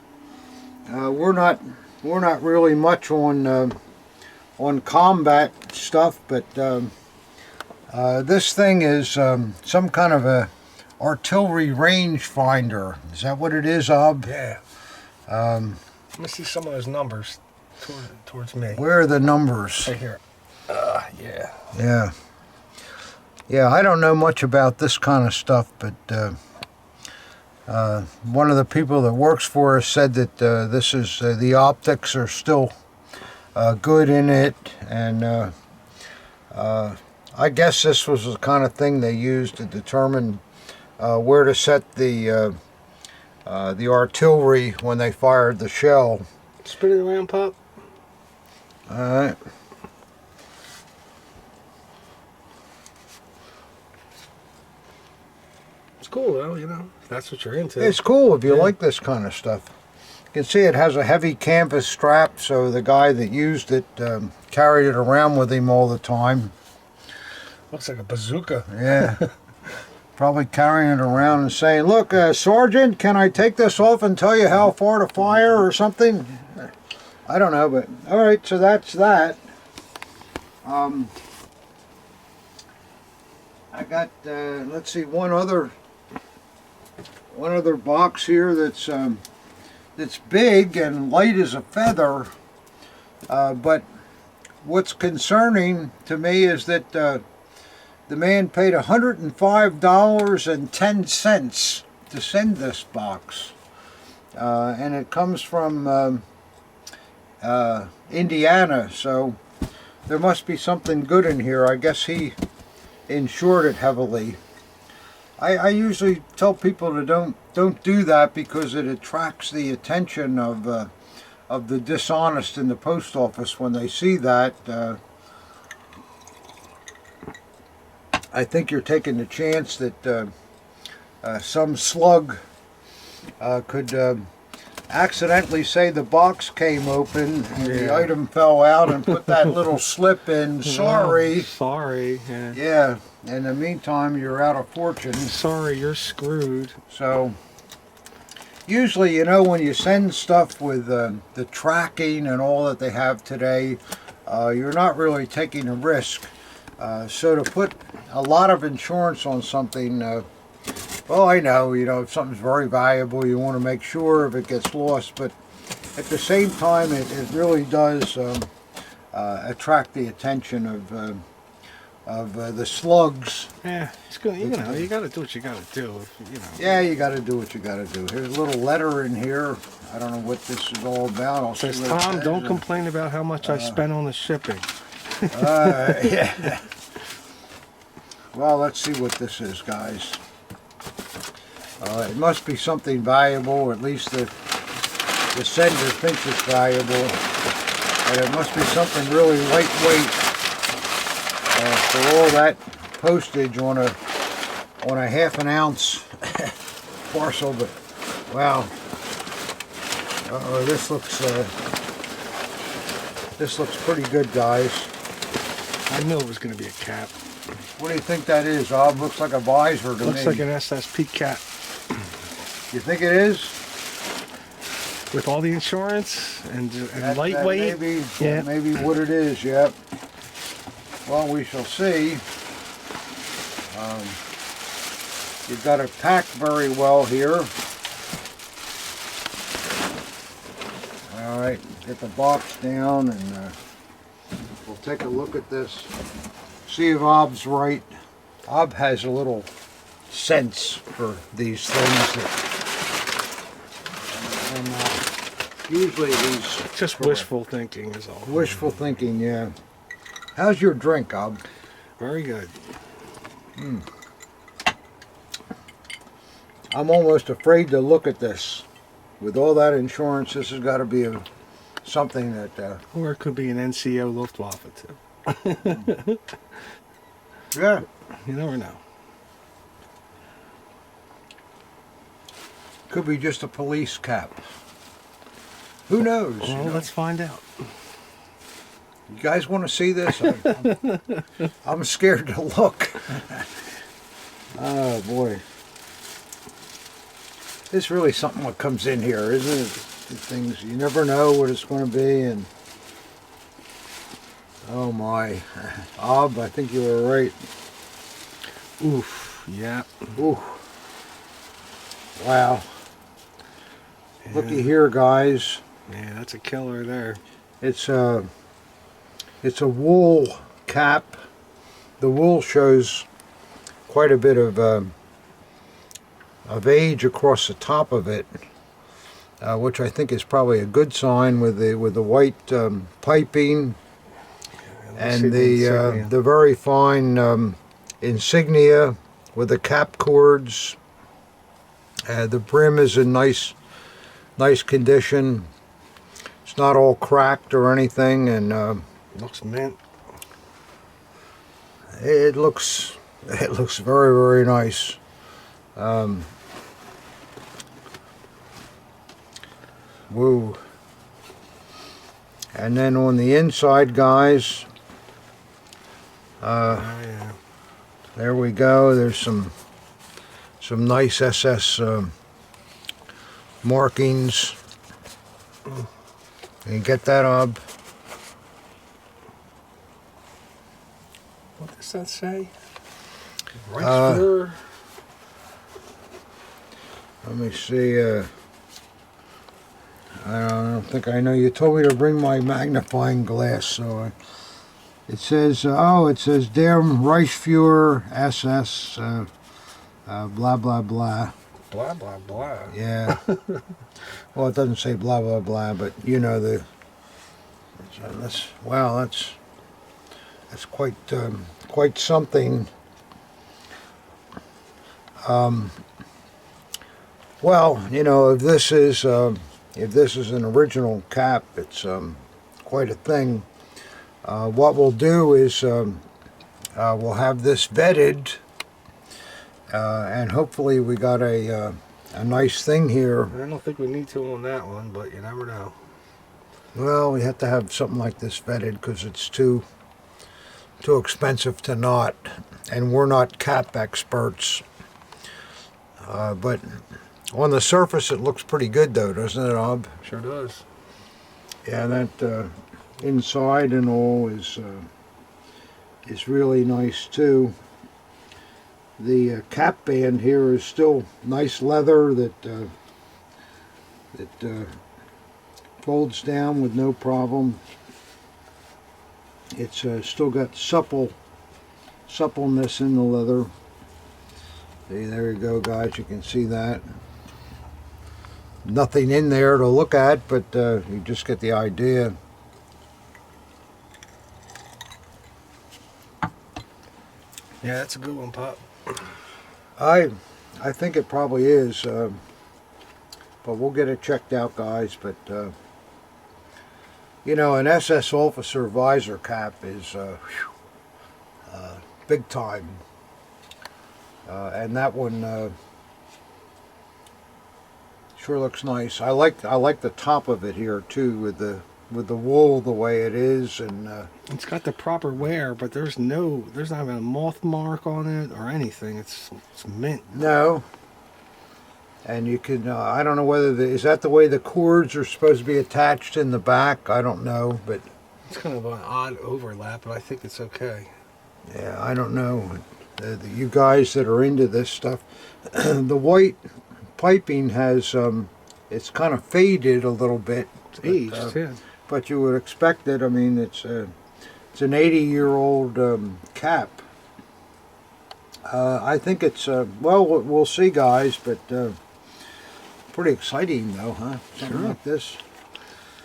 We're not really much on combat stuff, but this thing is some kind of a artillery range finder. Is that what it is, Ob? Yeah. Let me see some of those numbers towards me. Where are the numbers? Right here. Yeah. Yeah. Yeah, I don't know much about this kind of stuff, but one of the people that works for us said that this is the optics are still good in it, and I guess this was the kind of thing they used to determine where to set the artillery when they fired the shell. Spin it around, Pop. All right. It's cool though, you know. If that's what you're into. It's cool if you like this kind of stuff. You can see it has a heavy canvas strap, so the guy that used it carried it around with him all the time. Looks like a bazooka. Yeah. Probably carrying it around and saying, look, Sergeant, can I take this off and tell you how far to fire or something? I don't know, but all right, so that's that. I got, let's see, one other box here that's big and light as a feather, but what's concerning to me is that the man paid $105.10 to send this box, and it comes from Indiana, so there must be something good in here. I guess he insured it heavily. I usually tell people to don't do that because it attracts the attention of the dishonest in the post office when they see that. I think you're taking the chance that some slug could accidentally say the box came open and the item fell out and put that little slip in. Sorry. Oh, sorry. Yeah. Yeah. In the meantime, you're out of fortune. Sorry, you're screwed. So, usually, you know, when you send stuff with the tracking and all that they have today, you're not really taking a risk. So to put a lot of insurance on something, well, I know, you know, if something's very valuable, you want to make sure if it gets lost, but at the same time, it really does attract the attention of the slugs. Yeah, it's good. You know, you got to do what you got to do. You know. Yeah, you got to do what you got to do. Here's a little letter in here. I don't know what this is all about. It says, Tom, don't complain about how much I spent on the shipping. Yeah. Well, let's see what this is, guys. It must be something valuable, or at least the sender thinks it's valuable. And it must be something really lightweight for all that postage on a half an ounce parcel. But wow, this looks pretty good, guys. I knew it was going to be a cap. What do you think that is, Rob? Looks like a visor to me. Looks like an SSP cap. You think it is? With all the insurance and lightweight? That may be what it is, yep. Well, we shall see. You've got it packed very well here. All right, get the box down and we'll take a look at this. See if Ob's right. Ob has a little sense for these things. Usually he's just wishful thinking is all. Wishful thinking, yeah. How's your drink, Ob? Very good. I'm almost afraid to look at this. With all that insurance, this has got to be something that... or it could be an NCO Luftwaffe, too. Yeah. You never know. Could be just a police cap. Who knows? Well, you know? Let's find out. You guys want to see this? I'm scared to look. Oh, boy. It's really something that comes in here, isn't it? The things, you never know what it's going to be. And oh, my. Ob, I think you were right. Oof. Yeah. Oof. Wow. Yeah. Looky here, guys. Yeah, that's a killer there. It's a wool cap. The wool shows quite a bit of age across the top of it, which I think is probably a good sign with the white piping and the very fine insignia with the cap cords. The brim is in nice condition. It's not all cracked or anything, and looks mint. It looks very, very nice. Woo. And then on the inside, guys, yeah. There we go. There's some nice SS markings. Can you get that, Ob? What does that say? Reichsfuhrer. Let me see. I don't think I know. You told me to bring my magnifying glass, so it says, it says Der Reichsfuhrer SS, blah, blah, blah. Blah, blah, blah. Yeah. Well, it doesn't say blah, blah, blah, but you know that's quite something. Well, you know, if this is an original cap, it's quite a thing. What we'll do is we'll have this vetted, and hopefully we got a nice thing here. I don't think we need to on that one, but you never know. Well, we have to have something like this vetted because it's too expensive to not, and we're not cap experts. But on the surface, it looks pretty good, though, doesn't it, Ob? Sure does. Yeah, that inside and all is really nice too. The cap band here is still nice leather that folds down with no problem. It's still got suppleness in the leather. See, there you go, guys. You can see that. Nothing in there to look at, but you just get the idea. Yeah, that's a good one, Pop. I think it probably is, but we'll get it checked out, guys. But you know, an SS officer visor cap is big time, and that one sure looks nice. I like the top of it here too, with the wool the way it is, and it's got the proper wear, but there's not even a moth mark on it or anything. It's mint. no. And you can, I don't know whether, is that the way the cords are supposed to be attached in the back? I don't know, but... It's kind of an odd overlap, but I think it's okay. Yeah, I don't know. You guys that are into this stuff, the white piping has, it's kind of faded a little bit. It's aged, yeah. But you would expect it. I mean, it's an 80-year-old cap. I think it's, well, we'll see, guys, but... pretty exciting, though, huh? Something Sure. like this.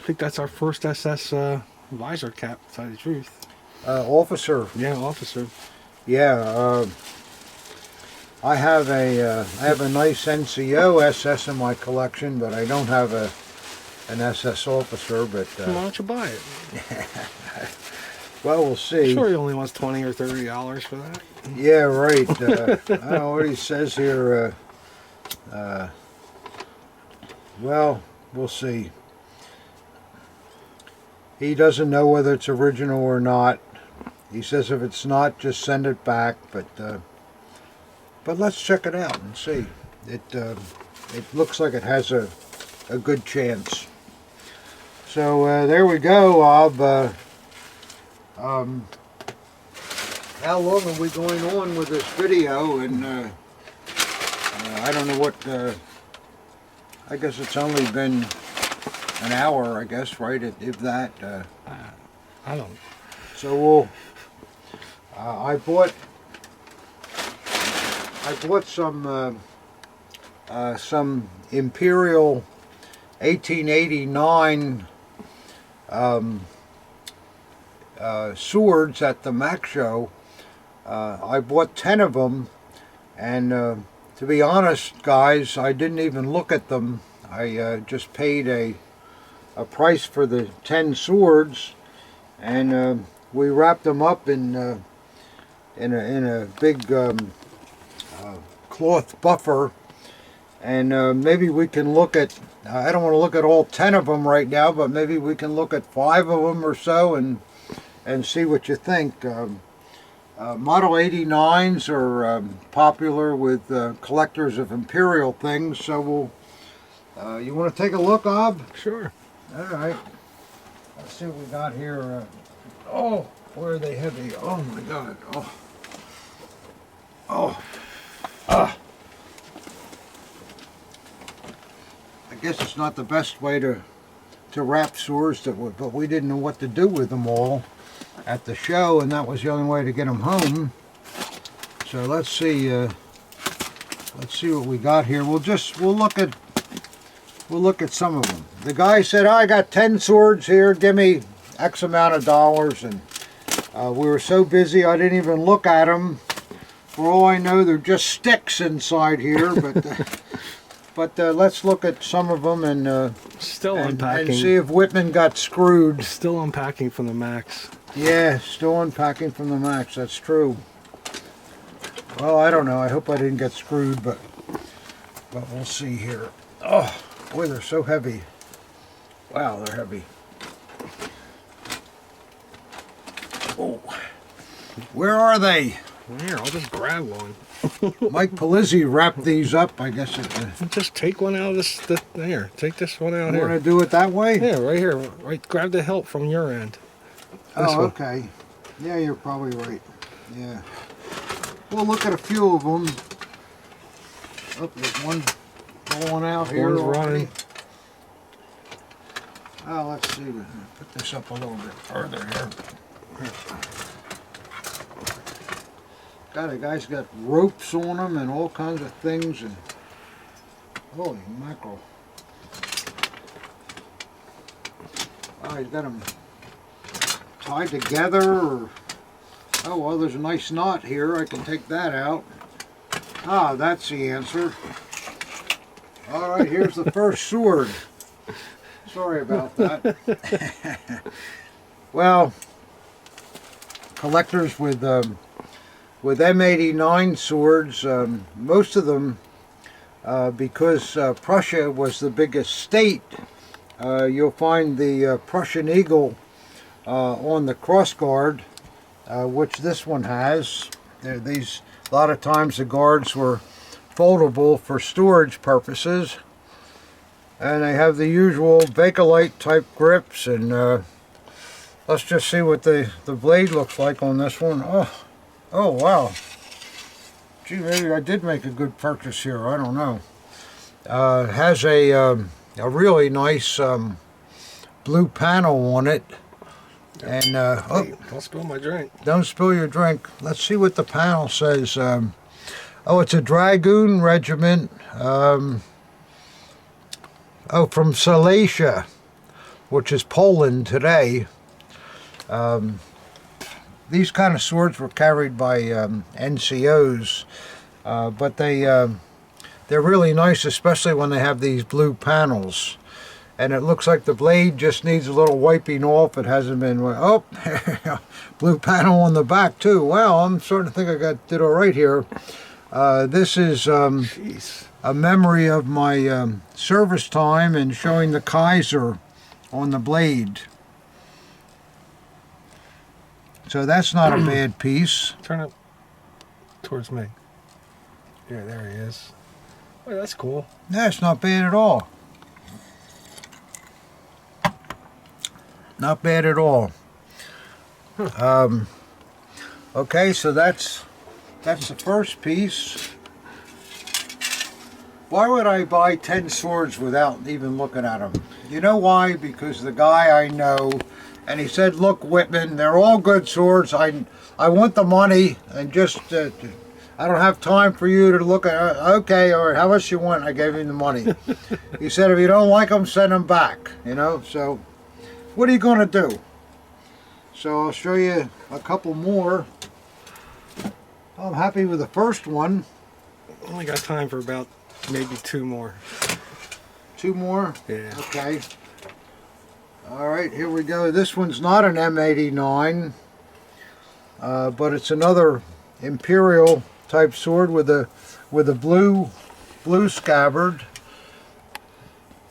I think that's our first SS visor cap, to tell you the truth. Officer. Yeah, officer. Yeah. I have a nice NCO SS in my collection, but I don't have an SS officer. But Why don't you buy it? well, we'll see. I'm sure he only wants $20 or $30 for that. Yeah, right. I don't know what he says here. Well, we'll see. He doesn't know whether it's original or not. He says if it's not, just send it back. But let's check it out and see. It looks like it has a good chance. So there we go, Ob. How long are we going on with this video? And I don't know what. I guess it's only been an hour, I guess, right? If that. I don't. So we'll. I bought some Imperial 1889 swords at the Mac show. I bought 10 of them, and to be honest, guys, I didn't even look at them. I just paid a price for the 10 swords, and we wrapped them up in a big cloth buffer, and maybe we can look at. I don't want to look at all 10 of them right now, but maybe we can look at 5 of them or so and see what you think. Model 89s are popular with collectors of Imperial things, so we'll. You want to take a look, Ob? Sure. All right. Let's see what we got here. Oh, boy, are they heavy! Oh my God! I guess it's not the best way to wrap swords, but we didn't know what to do with them all at the show, and that was the only way to get them home. So let's see what we got here. We'll look at some of them. The guy said, "Oh, I got 10 swords here. Give me X amount of dollars," and we were so busy I didn't even look at them. For all I know, they're just sticks inside here, but let's look at some of them and Still unpacking. and see if Whitman got screwed. Still unpacking from the Max. Yeah, still unpacking from the Max, that's true. Well, I don't know. I hope I didn't get screwed, but we'll see here. Oh, boy, they're so heavy. Wow, they're heavy. Oh, where are they? Here, I'll just grab one. Mike Palizzi wrapped these up, I guess. Just take one out of this. Here, take this one out You here. want to do it that way? Yeah, right here. Right, grab the hilt from your end. This Oh, one. okay. Yeah, you're probably right. Yeah. We'll look at a few of them. Oh, there's one going out here. One's already. running. Oh, let's see. Put this up a little bit further here. God, the guy's got ropes on them and all kinds of things, and holy mackerel! Oh, he's got them tied together. Or, oh well, there's a nice knot here. I can take that out. Ah, that's the answer. All right, here's the first sword. Sorry about that. Well, collectors with M89 swords, most of them, because Prussia was the biggest state, you'll find the Prussian eagle on the crossguard, which this one has. These, a lot of times the guards were foldable for storage purposes, and they have the usual Bakelite type grips. And let's just see what the blade looks like on this one. Oh wow! Gee, maybe I did make a good purchase here. I don't know. It has a really nice blue panel on it, and Hey, don't spill my drink. don't spill your drink. Let's see what the panel says. Oh, it's a Dragoon regiment. Oh, from Cellar, which is Poland today. These kind of swords were carried by NCOs, but they're really nice, especially when they have these blue panels. And it looks like the blade just needs a little wiping off. It hasn't been, oh, blue panel on the back too. Well, I'm starting to think I did all right here. This is Jeez. a memory of my service time and showing the Kaiser on the blade. So that's not a bad piece. Turn it towards me. Yeah, there he is. Oh, that's cool. That's not bad at all. Not bad at all. Okay, so that's the first piece. Why would I buy 10 swords without even looking at them? You know why? Because the guy I know, and he said, look, Whitman, they're all good swords. I want the money, and just I don't have time for you to look at. Okay, all right, how much you want? I gave him the money. He said, if you don't like them, send them back. You know, so what are you going to do? So I'll show you a couple more. I'm happy with the first one. Only got time for about maybe 2 more. 2 more? Yeah. Okay. All right, here we go. This one's not an M89, but it's another Imperial type sword with a blue scabbard.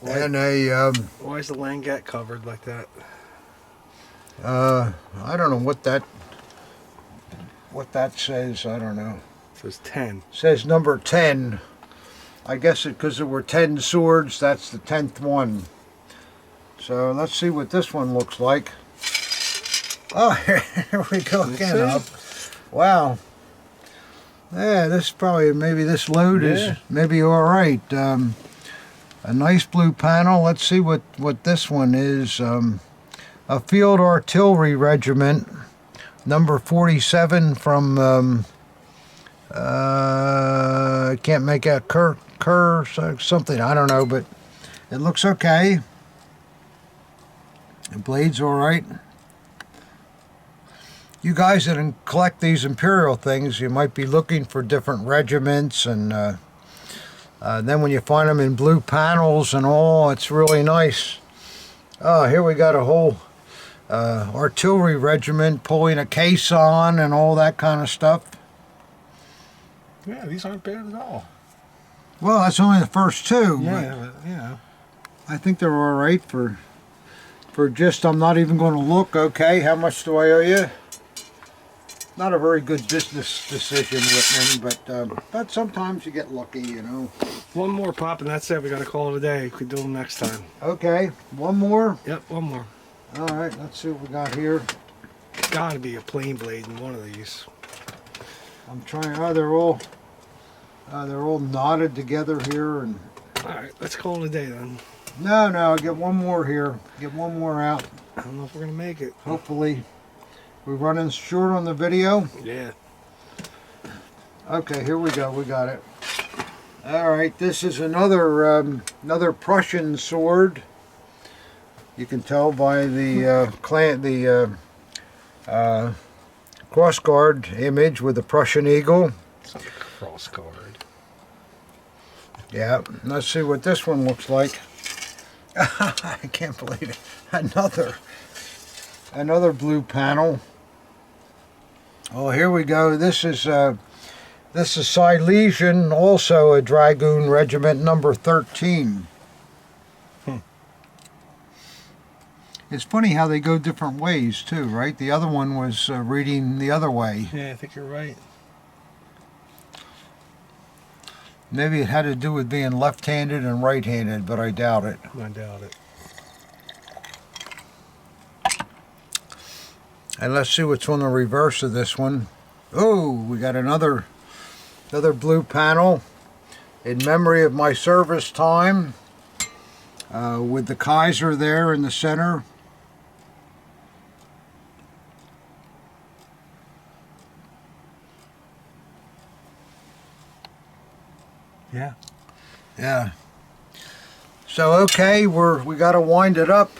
And a Why is the langet covered like that? I don't know what that says. I don't know. It says 10. It says number 10. I guess because there were 10 swords, that's the 10th one. So let's see what this one looks like. Oh, here we go again. Up. Wow. Yeah, this probably, maybe this load is maybe all right. A nice blue panel. Let's see what this one is. A field artillery regiment, number 47 from, I can't make out Kerr something, I don't know, but it looks okay. The blade's all right. You guys that collect these Imperial things, you might be looking for different regiments, and then when you find them in blue panels and all, it's really nice. Oh, here we got a whole artillery regiment pulling a caisson and all that kind of stuff. Yeah, these aren't bad at all. Well, that's only the first two. Yeah, but, you know. I think they're all right for just, I'm not even going to look. Okay, how much do I owe you? Not a very good business decision, Whitman, but sometimes you get lucky, you know. One more pop and that's it. We got to call it a day. We could do them next time. Okay, one more. Yep, one more. All right, let's see what we got here. Got to be a plain blade in one of these. I'm trying. Oh, they're all knotted together here, and. All right, let's call it a day then. No, get one more here. Get one more out. I don't know if we're gonna make it. Hopefully, we're running short on the video. Yeah. Okay, here we go. We got it. All right, this is another Prussian sword. You can tell by the crossguard image with the Prussian eagle. It's not a crossguard. Yeah, let's see what this one looks like. I can't believe it. Another blue panel. Oh, here we go. This is Silesian, also a Dragoon Regiment number 13. It's funny how they go different ways too, right? The other one was reading the other way. Yeah, I think you're right. Maybe it had to do with being left-handed and right-handed, but I doubt it. I doubt it. And let's see what's on the reverse of this one. Oh, we got another blue panel in memory of my service time, with the Kaiser there in the center. Yeah. Yeah. So okay, we got to wind it up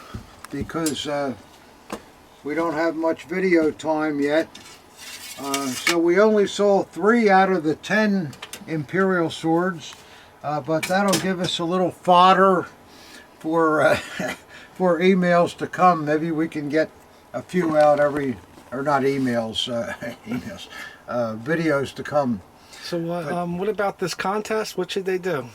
because we don't have much video time yet. So we only saw 3 out of the 10 Imperial swords, but that'll give us a little fodder for for emails to come. Maybe we can get a few out every, or not emails, videos to come. So what about this contest? What should they do?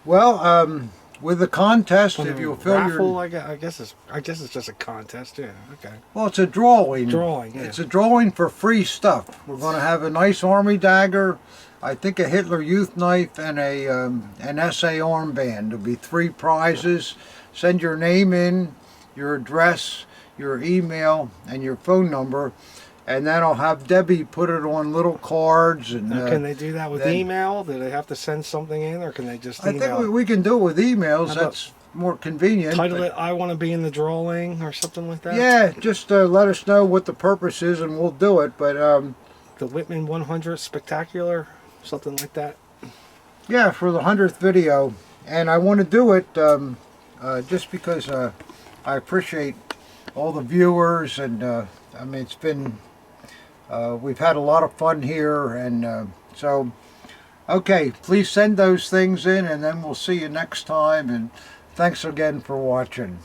Well, with the contest, if you'll fill raffle, your... I guess it's just a contest. Yeah. Okay. Well, it's a drawing. Drawing. Yeah. It's a drawing for free stuff. We're going to have a nice army dagger, I think a Hitler Youth knife, and an SA armband. There'll be 3 prizes. Send your name in, your address, your email, and your phone number. And then I'll have Debbie put it on little cards. And now, can they do that with email? Do they have to send something in, or can they just email? I think we can do it with emails. That's more convenient. Title it, I want to be in the drawing, or something like that? Yeah, just let us know what the purpose is and we'll do it. But the Whitman 100 Spectacular, something like that? Yeah, for the 100th video. And I want to do it just because I appreciate all the viewers. And I mean, it's been... we've had a lot of fun here, and so, okay, please send those things in, and then we'll see you next time, and thanks again for watching.